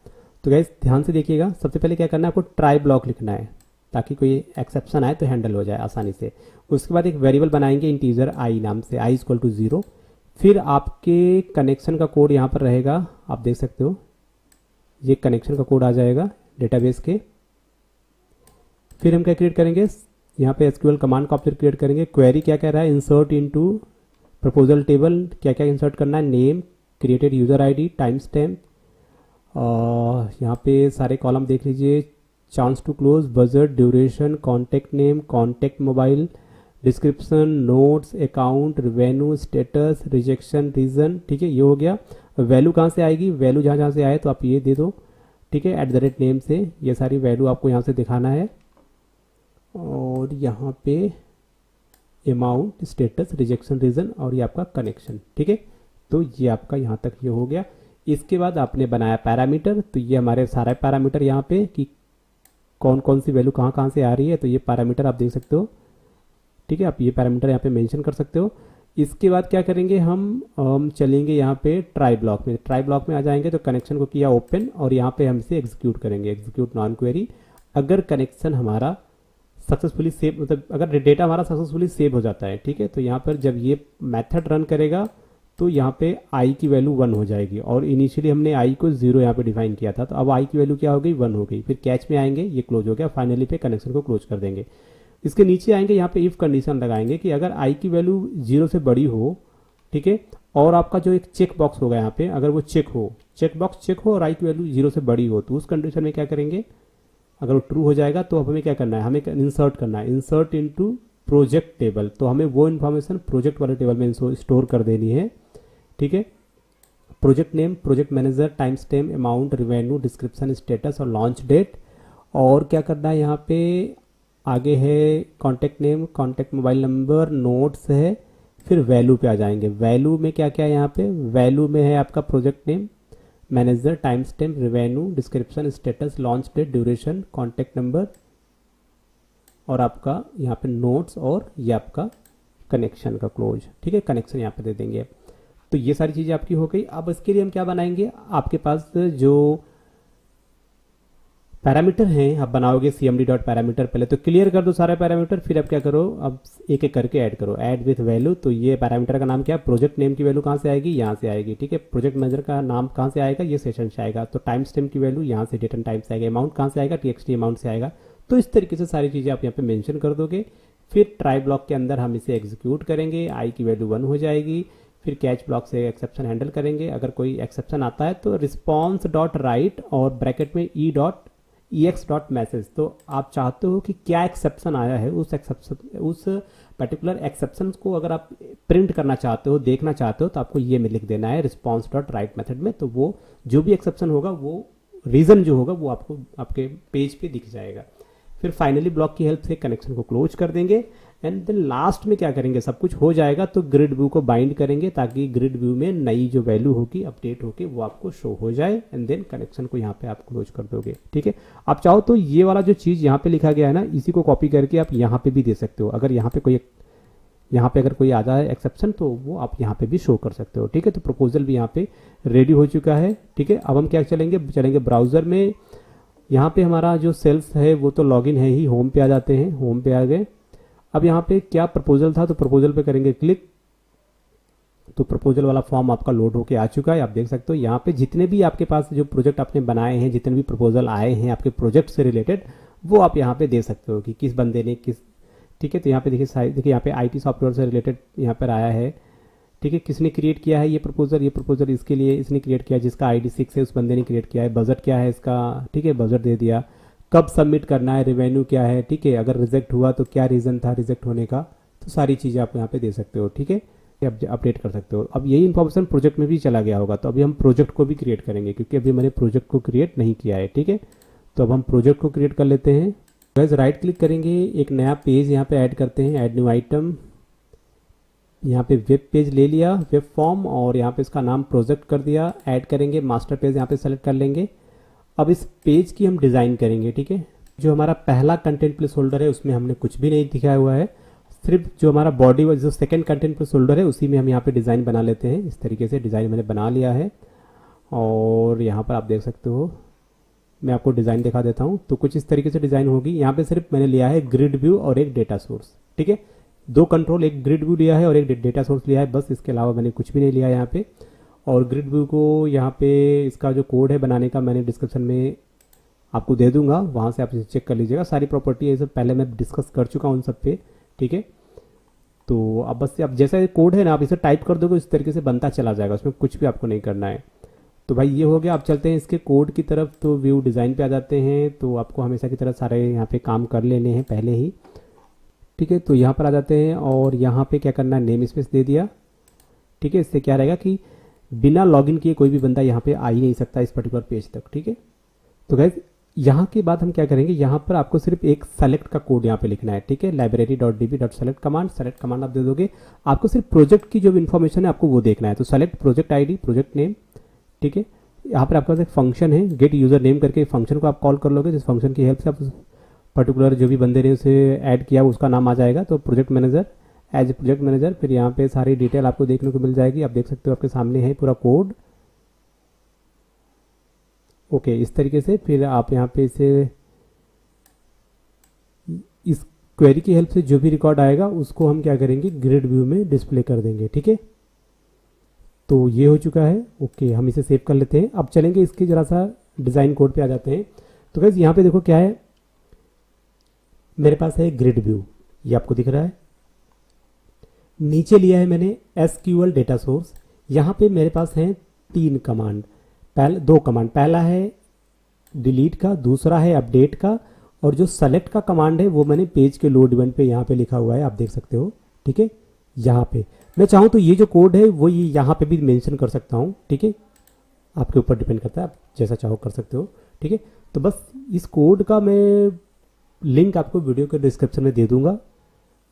तो गाइस ध्यान से देखिएगा। सबसे पहले क्या करना है, आपको ट्राई ब्लॉक लिखना है, ताकि कोई एक्सेप्शन आए तो हैंडल हो जाए आसानी से। उसके बाद एक वेरिएबल बनाएंगे इंटीजर आई नाम से, आई इक्वल टू 0। फिर आपके कनेक्शन का कोड यहाँ पर रहेगा, आप देख सकते हो ये कनेक्शन का कोड आ जाएगा डेटाबेस के। फिर हम क्या क्रिएट करेंगे, यहाँ पे एसक्यूएल कमांड का ऑप्शन क्रिएट करेंगे। क्वेरी क्या कह रहा है, इंसर्ट इनटू प्रपोजल टेबल, क्या क्या इंसर्ट करना है, name, created user ID, time stamp, यहाँ पे सारे कॉलम देख लीजिए, chance to close, budget, duration, contact name, contact mobile, description, notes, account, revenue, status, rejection, reason. ठीक है, ये हो गया। वैल्यू कहाँ से आएगी, वैल्यू जहाँ जहाँ से आए तो आप ये दे दो। ठीक है, @ नेम से ये सारी वैल्यू आपको यहाँ से दिखाना है। और यहाँ पे अमाउंट, स्टेटस, रिजेक्शन, रीजन और ये आपका कनेक्शन। ठीक है, तो ये आपका यहाँ तक ये हो गया। इसके बाद आपने बनाया पैरामीटर, तो ये हमारे सारे पैरामीटर यहाँ पे कि कौन कौन सी वैल्यू कहाँ कहाँ से आ रही है, तो ये पैरामीटर आप देख सकते हो। ठीक है, आप ये पैरामीटर यहाँ पे मेंशन कर सकते हो। इसके बाद क्या करेंगे, हम चलेंगे यहाँ पे ट्राई ब्लॉक में। ट्राई ब्लॉक में आ जाएंगे तो कनेक्शन को किया ओपन और यहाँ पे हम इसे एग्जीक्यूट करेंगे, एग्जीक्यूट नॉन क्वेरी। अगर कनेक्शन हमारा सक्सेसफुली सेव, मतलब अगर डेटा हमारा सक्सेसफुली सेव हो जाता है, ठीक है, तो यहाँ पर जब ये मेथड रन करेगा तो यहाँ पे आई की वैल्यू 1 हो जाएगी। और इनिशियली हमने आई को 0 यहाँ पे डिफाइन किया था, तो अब आई की वैल्यू क्या हो गई, 1 हो गई। फिर कैच में आएंगे, ये क्लोज हो गया, फाइनली पे कनेक्शन को क्लोज कर देंगे। इसके नीचे आएंगे, यहाँ पे इफ कंडीशन लगाएंगे कि अगर आई की वैल्यू 0 से बड़ी हो, ठीक है, और आपका जो एक चेक बॉक्स होगा यहाँ पे, अगर वो चेक हो, चेक बॉक्स चेक हो और आई की वैल्यू 0 से बड़ी हो, तो उस कंडीशन में क्या करेंगे, अगर वो ट्रू हो जाएगा तो अब हमें क्या करना है, हमें इंसर्ट करना है, इंसर्ट इनटू प्रोजेक्ट टेबल। तो हमें वो इन्फॉर्मेशन प्रोजेक्ट वाले टेबल में स्टोर कर देनी है। ठीक है, project name, project manager, time stamp, amount, revenue, description, status और लॉन्च डेट। और क्या करना है, यहाँ पे आगे है contact name, contact mobile number, notes है। फिर वैल्यू पे आ जाएंगे। वैल्यू में क्या क्या है, यहाँ पे वैल्यू में है आपका project name, manager, time stamp, revenue, description, status, launch date, duration, contact number और आपका यहाँ पे नोट्स और ये आपका कनेक्शन का क्लोज। ठीक है, कनेक्शन यहाँ पे दे देंगे। तो ये सारी चीज़ें आपकी हो गई। अब इसके लिए हम क्या बनाएंगे, आपके पास जो पैरामीटर हैं आप बनाओगे cmd डॉट पैरामीटर, पहले तो क्लियर कर दो सारे पैरामीटर, फिर अब क्या करो, अब एक एक करके ऐड करो, ऐड विथ वैल्यू। तो ये पैरामीटर का नाम क्या है, प्रोजेक्ट नेम की वैल्यू कहाँ से आएगी, यहाँ से आएगी। ठीक है, प्रोजेक्ट मैनेजर का नाम कहाँ से आएगा, ये सेशन से आएगा। तो टाइम स्टैम्प की वैल्यू यहाँ से डेट एंड टाइम से आएगा। अमाउंट कहाँ से आएगा, txt अमाउंट से आएगा। तो इस तरीके से सारी चीज़ें आप यहाँ पे मेंशन कर दोगे। फिर ट्राई ब्लॉक के अंदर हम इसे एग्जीक्यूट करेंगे, आई की वैल्यू 1 हो जाएगी। फिर कैच ब्लॉक से एक्सेप्शन हैंडल करेंगे। अगर कोई एक्सेप्शन आता है तो रिस्पॉन्स डॉट राइट और ब्रैकेट में ex डॉट मैसेज। तो आप चाहते हो कि क्या एक्सेप्शन आया है, उस पर्टिकुलर एक्सेप्शन को अगर आप प्रिंट करना चाहते हो, देखना चाहते हो, तो आपको ये में लिख देना है रिस्पॉन्स डॉट राइट मेथड में। तो वो जो भी एक्सेप्शन होगा, वो रीजन जो होगा, वो आपको आपके पेज पे दिख जाएगा। फिर फाइनली ब्लॉक की हेल्प से कनेक्शन को क्लोज कर देंगे। एंड देन लास्ट में क्या करेंगे, सब कुछ हो जाएगा तो ग्रिड व्यू को बाइंड करेंगे, ताकि ग्रिड व्यू में नई जो वैल्यू होगी अपडेट होके वो आपको शो हो जाए। एंड देन कनेक्शन को यहाँ पे आप क्लोज कर दोगे। ठीक है, आप चाहो तो ये वाला जो चीज़ यहाँ पे लिखा गया है ना, इसी को कॉपी करके आप यहाँ पे भी दे सकते हो। अगर यहाँ पे अगर कोई आ जाए एक्सेप्शन, तो वो आप यहाँ पे भी शो कर सकते हो। ठीक है, तो प्रपोजल भी यहाँ पे रेडी हो चुका है। ठीक है, अब हम क्या चलेंगे ब्राउजर में। यहाँ पे हमारा जो सेल्स है वो तो लॉगिन है ही, होम पे आ जाते हैं, होम पे आ गए। अब यहाँ पे क्या प्रपोजल था, तो प्रपोजल पे करेंगे क्लिक। तो प्रपोजल वाला फॉर्म आपका लोड होके आ चुका है। आप देख सकते हो यहाँ पे जितने भी आपके पास जो प्रोजेक्ट आपने बनाए हैं, जितने भी प्रपोजल आए हैं आपके प्रोजेक्ट से रिलेटेड, वो आप यहाँ पे दे सकते हो कि किस बंदे ने किस। ठीक है, तो यहाँ पे देखिए यहाँ पे आईटी सॉफ्टवेयर से रिलेटेड यहाँ पर आया है। ठीक है, किसने क्रिएट किया है ये प्रपोजल इसके लिए इसने क्रिएट किया, जिसका ID 6 है उस बंदे ने क्रिएट किया है। बजट क्या है इसका, ठीक है, बजट दे दिया। कब सबमिट करना है, रेवेन्यू क्या है, ठीक है, अगर रिजेक्ट हुआ तो क्या रीज़न था रिजेक्ट होने का, तो सारी चीज़ें आप यहाँ पे दे सकते हो। ठीक है, अपडेट कर सकते हो। अब यही इन्फॉर्मेशन प्रोजेक्ट में भी चला गया होगा, तो अभी हम प्रोजेक्ट को भी क्रिएट करेंगे, क्योंकि अभी मैंने प्रोजेक्ट को क्रिएट नहीं किया है। ठीक है, तो अब हम प्रोजेक्ट को क्रिएट कर लेते हैं। गाइस राइट क्लिक करेंगे, एक नया पेज यहाँ पे ऐड करते हैं, ऐड न्यू आइटम। यहाँ पे वेब पेज ले लिया, वेब फॉर्म, और यहाँ पे इसका नाम प्रोजेक्ट कर दिया। ऐड करेंगे, मास्टर पेज यहाँ पे सेलेक्ट कर लेंगे। अब इस पेज की हम डिज़ाइन करेंगे। ठीक है, जो हमारा पहला कंटेंट प्लेस होल्डर है उसमें हमने कुछ भी नहीं दिखाया हुआ है, सिर्फ जो हमारा बॉडी जो सेकंड कंटेंट प्लेस होल्डर है उसी में हम यहाँ पे डिज़ाइन बना लेते हैं। इस तरीके से डिज़ाइन मैंने बना लिया है, और यहाँ पर आप देख सकते हो मैं आपको डिज़ाइन दिखा देता हूँ। तो कुछ इस तरीके से डिज़ाइन होगी। यहाँ पे सिर्फ मैंने लिया है ग्रिड व्यू और एक डेटा सोर्स, ठीक है। दो कंट्रोल, एक ग्रिड व्यू लिया है और एक डेटा सोर्स लिया है, बस इसके अलावा मैंने कुछ भी नहीं लिया यहाँ पे। और ग्रिड व्यू को यहाँ पे इसका जो कोड है बनाने का मैंने डिस्क्रिप्शन में आपको दे दूंगा, वहाँ से आप इसे चेक कर लीजिएगा। सारी प्रॉपर्टी ये सब पहले मैं डिस्कस कर चुका हूँ उन सब पे, ठीक है। तो अब बस आप जैसा कोड है ना, आप इसे टाइप कर दोगे इस तरीके से बनता चला जाएगा, उसमें कुछ भी आपको नहीं करना है। तो भाई ये हो गया। आप चलते हैं इसके कोड की तरफ। तो व्यू डिज़ाइन पे आ जाते हैं। तो आपको हमेशा की तरह सारे यहाँ पे काम कर लेने हैं पहले ही, ठीक है। तो यहाँ पर आ जाते हैं और यहाँ पे क्या करना है, नेम स्पेस दे दिया, ठीक है। इससे क्या रहेगा कि बिना लॉगिन किए कोई भी बंदा यहाँ पे आ ही नहीं सकता इस पर्टिकुलर पेज तक, ठीक है। तो गाइस यहाँ के बाद हम क्या करेंगे, यहाँ पर आपको सिर्फ एक सेलेक्ट का कोड यहाँ पे लिखना है, ठीक है। library.db.select कमांड, सेलेक्ट कमांड आप दे दोगे। आपको सिर्फ प्रोजेक्ट की जो इन्फॉर्मेशन है आपको वो देखना है। तो select project ID, project name, ठीक है। यहाँ पर आपके पास एक फंक्शन है गेट यूजर नेम करके, फंक्शन को आप कॉल कर लोगे, जिस फंक्शन की हेल्प से आप पर्टिकुलर जो भी बंदे ने उसे ऐड किया उसका नाम आ जाएगा। तो project manager, as project manager, फिर यहाँ पे सारी डिटेल आपको देखने को मिल जाएगी। आप देख सकते हो आपके सामने है पूरा कोड, ओके। इस तरीके से फिर आप यहाँ पे इसे इस क्वेरी की हेल्प से जो भी रिकॉर्ड आएगा उसको हम क्या करेंगे, ग्रिड व्यू में डिस्प्ले कर देंगे, ठीक है। तो ये हो चुका है, ओके। हम इसे सेव कर लेते हैं। अब चलेंगे इसके जरा सा डिज़ाइन कोड पे आ जाते हैं। तो गाइस यहाँ पे देखो क्या है, मेरे पास है ग्रिड व्यू, ये आपको दिख रहा है। नीचे लिया है मैंने SQL डेटा सोर्स। यहाँ पे मेरे पास हैं तीन कमांड, दो कमांड। पहला है डिलीट का, दूसरा है अपडेट का, और जो सेलेक्ट का कमांड है वो मैंने पेज के लोड इवेंट पे यहाँ पे लिखा हुआ है, आप देख सकते हो, ठीक है। यहाँ पे मैं चाहूँ तो ये जो कोड है वो ये यहाँ पे भी मेंशन कर सकता हूँ, ठीक है। आपके ऊपर डिपेंड करता है, आप जैसा चाहो कर सकते हो, ठीक है। तो बस इस कोड का मैं लिंक आपको वीडियो के डिस्क्रिप्शन में दे दूंगा।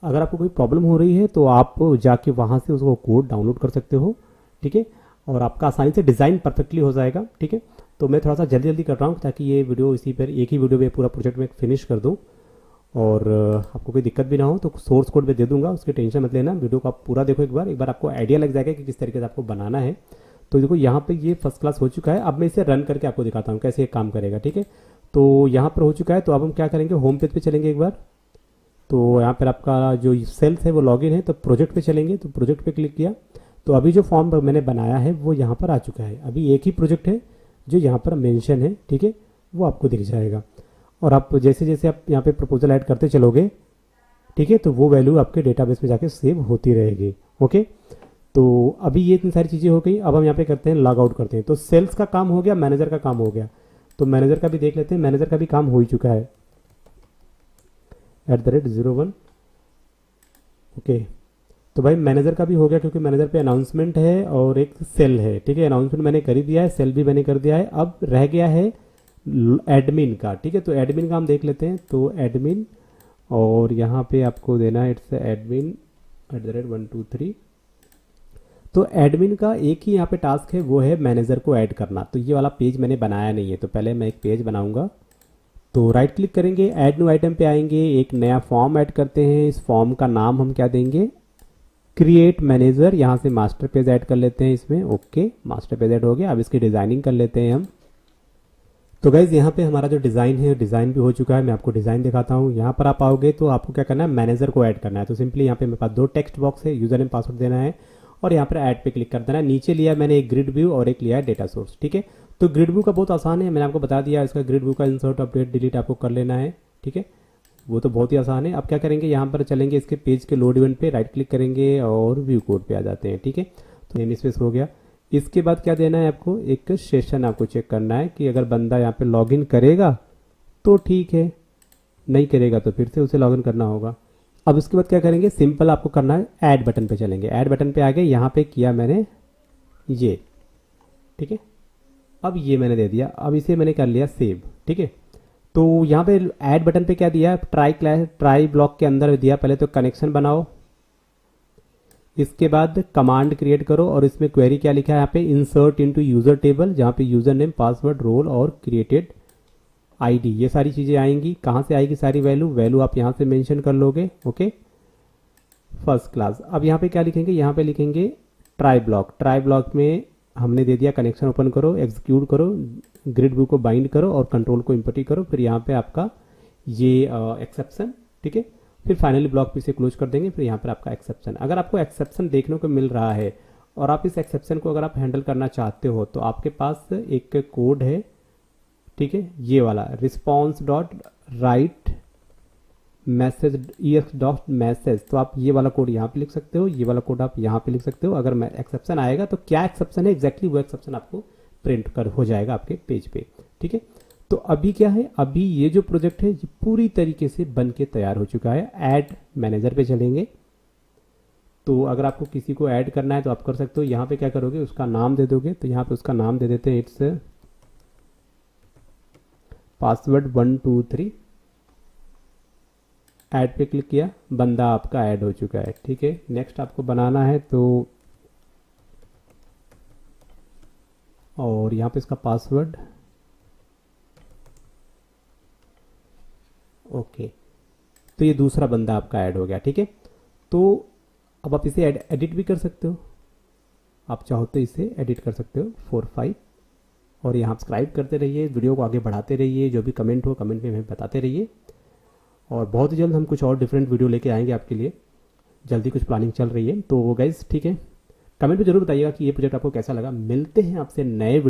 अगर आपको कोई प्रॉब्लम हो रही है तो आप जाके वहाँ से उसको कोड डाउनलोड कर सकते हो, ठीक है। और आपका आसानी से डिज़ाइन परफेक्टली हो जाएगा, ठीक है। तो मैं थोड़ा सा जल्दी जल्दी कर रहा हूँ ताकि ये वीडियो इसी पर एक ही वीडियो में पूरा प्रोजेक्ट में फिनिश कर दूँ और आपको कोई दिक्कत भी ना हो। तो सोर्स कोड में दे दूंगा, उसकी टेंशन मत लेना। वीडियो को आप पूरा देखो एक बार आपको आइडिया लग जाएगा कि किस तरीके से आपको बनाना है। तो देखो यहाँ पे ये फर्स्ट क्लास हो चुका है। अब मैं इसे रन करके आपको दिखाता हूँ कैसे ये काम करेगा, ठीक है। तो यहाँ पर हो चुका है। तो अब हम क्या करेंगे, होम पेज पे चलेंगे एक बार। तो यहाँ पर आपका जो सेल्स है वो लॉगिन है, तो प्रोजेक्ट पे चलेंगे। तो प्रोजेक्ट पे क्लिक किया तो अभी जो फॉर्म मैंने बनाया है वो यहाँ पर आ चुका है। अभी एक ही प्रोजेक्ट है जो यहाँ पर मेंशन है, ठीक है, वो आपको दिख जाएगा। और आप जैसे जैसे आप यहाँ पे प्रपोजल ऐड करते चलोगे, ठीक है, तो वो वैल्यू आपके डेटाबेस में जाके सेव होती रहेगी, ओके। तो अभी ये इतनी सारी चीज़ें हो गई। अब हम यहाँ पे करते हैं लॉग आउट करते हैं। तो सेल्स का काम हो गया, मैनेजर का काम हो गया। तो मैनेजर का भी देख लेते हैं। मैनेजर का भी काम हो ही चुका है, @01, ओके। तो भाई मैनेजर का भी हो गया क्योंकि मैनेजर पे अनाउंसमेंट है और एक सेल है, ठीक है। अनाउंसमेंट मैंने कर ही दिया है, सेल भी मैंने कर दिया है। अब रह गया है एडमिन का, ठीक है। तो एडमिन का हम देख लेते हैं। तो एडमिन, और यहाँ पे आपको देना है इट्स एडमिन @123। तो एडमिन का एक ही यहाँ पे टास्क है, वो है मैनेजर को ऐड करना। तो ये वाला पेज मैंने बनाया नहीं है, तो पहले मैं एक पेज बनाऊंगा। तो राइट क्लिक करेंगे, ऐड न्यू आइटम पे आएंगे, एक नया फॉर्म ऐड करते हैं। इस फॉर्म का नाम हम क्या देंगे, क्रिएट मैनेजर। यहाँ से मास्टर पेज ऐड कर लेते हैं इसमें, ओके। मास्टर पेज ऐड हो गया। अब इसकी डिजाइनिंग कर लेते हैं हम। तो गाइज यहाँ पे हमारा जो डिज़ाइन है, डिज़ाइन भी हो चुका है। मैं आपको डिज़ाइन दिखाता हूँ। यहाँ पर आप आओगे तो आपको क्या करना है, मैनेजर को ऐड करना है। तो सिंपली यहाँ पे मेरे पास दो टेक्स्ट बॉक्स है, यूजर नेम पासवर्ड देना है और यहाँ पर ऐड पे क्लिक कर देना है। नीचे लिया मैंने एक ग्रिड व्यू और एक लिया है डेटा सोर्स, ठीक है। तो ग्रिड व्यू का बहुत आसान है, मैंने आपको बता दिया। इसका ग्रिड व्यू का इंसर्ट, अपडेट, डिलीट आपको कर लेना है, ठीक है। वो तो बहुत ही आसान है। अब क्या करेंगे, यहाँ पर चलेंगे इसके पेज के लोड इवेंट पे, राइट क्लिक करेंगे और व्यू कोड पे आ जाते हैं, ठीक है। तो नेम स्पेस हो गया। इसके बाद क्या देना है आपको, एक सेशन आपको चेक करना है कि अगर बंदा यहाँ पे लॉगिन करेगा तो ठीक है, नहीं करेगा तो फिर से उसे लॉगिन करना होगा। अब इसके बाद क्या करेंगे, सिंपल आपको करना है, ऐड बटन पे चलेंगे। ऐड बटन पे आगे यहाँ पे किया मैंने ये, ठीक है। अब ये मैंने दे दिया। अब इसे मैंने कर लिया सेव, ठीक है। तो यहाँ पे ऐड बटन पे क्या दिया, ट्राई ब्लॉक के अंदर दिया। पहले तो कनेक्शन बनाओ, इसके बाद कमांड क्रिएट करो और इसमें क्वेरी क्या लिखा है यहाँ पे, इंसर्ट इनटू यूजर टेबल, जहाँ पे यूजर नेम, पासवर्ड, रोल और क्रिएटेड आईडी, ये सारी चीजें आएंगी। कहाँ से आएगी सारी वैल्यू आप यहाँ से मेंशन कर लोगे, ओके, फर्स्ट क्लास। अब यहाँ पे क्या लिखेंगे, यहाँ पे लिखेंगे ट्राई ब्लॉक। ट्राई ब्लॉक में हमने दे दिया कनेक्शन ओपन करो, एग्जीक्यूट करो, ग्रिड व्यू को बाइंड करो और कंट्रोल को इंपटी करो, फिर यहाँ पे आपका ये एक्सेप्शन, ठीक है, फिर फाइनली ब्लॉक पी से क्लोज कर देंगे, फिर यहाँ पर आपका एक्सेप्शन। अगर आपको एक्सेप्शन देखने को मिल रहा है और आप इस एक्सेप्शन को अगर आप हैंडल करना चाहते हो तो आपके पास एक कोड है, ठीक है, ये वाला response dot right message EX dot message, तो आप ये वाला कोड यहाँ पे लिख सकते हो, ये वाला कोड आप यहाँ पे लिख सकते हो। अगर एक्सेप्शन आएगा तो क्या एक्सेप्शन है एग्जैक्टली वो एक्सेप्शन आपको प्रिंट कर हो जाएगा आपके पेज पे, ठीक है। तो अभी क्या है, अभी ये जो प्रोजेक्ट है ये पूरी तरीके से बन के तैयार हो चुका है। ऐड मैनेजर पे चलेंगे, तो अगर आपको किसी को ऐड करना है तो आप कर सकते हो। यहाँ पे क्या करोगे, उसका नाम दे दोगे, तो यहाँ पे उसका नाम दे देते हैं इट्स पासवर्ड 123, ऐड पे क्लिक किया, बंदा आपका ऐड हो चुका है, ठीक है। नेक्स्ट आपको बनाना है तो, और यहाँ पे इसका पासवर्ड, ओके, तो ये दूसरा बंदा आपका ऐड हो गया, ठीक है। तो अब आप इसे एडिट भी कर सकते हो, आप चाहो तो इसे एडिट कर सकते हो 4 5, और यहाँ सब्सक्राइब करते रहिए, वीडियो को आगे बढ़ाते रहिए, जो भी कमेंट हो कमेंट में हमें बताते रहिए, और बहुत ही जल्द हम कुछ और डिफरेंट वीडियो लेके आएंगे आपके लिए, जल्दी कुछ प्लानिंग चल रही है। तो गाइज ठीक है, कमेंट में जरूर बताइएगा कि ये प्रोजेक्ट आपको कैसा लगा। मिलते हैं आपसे नए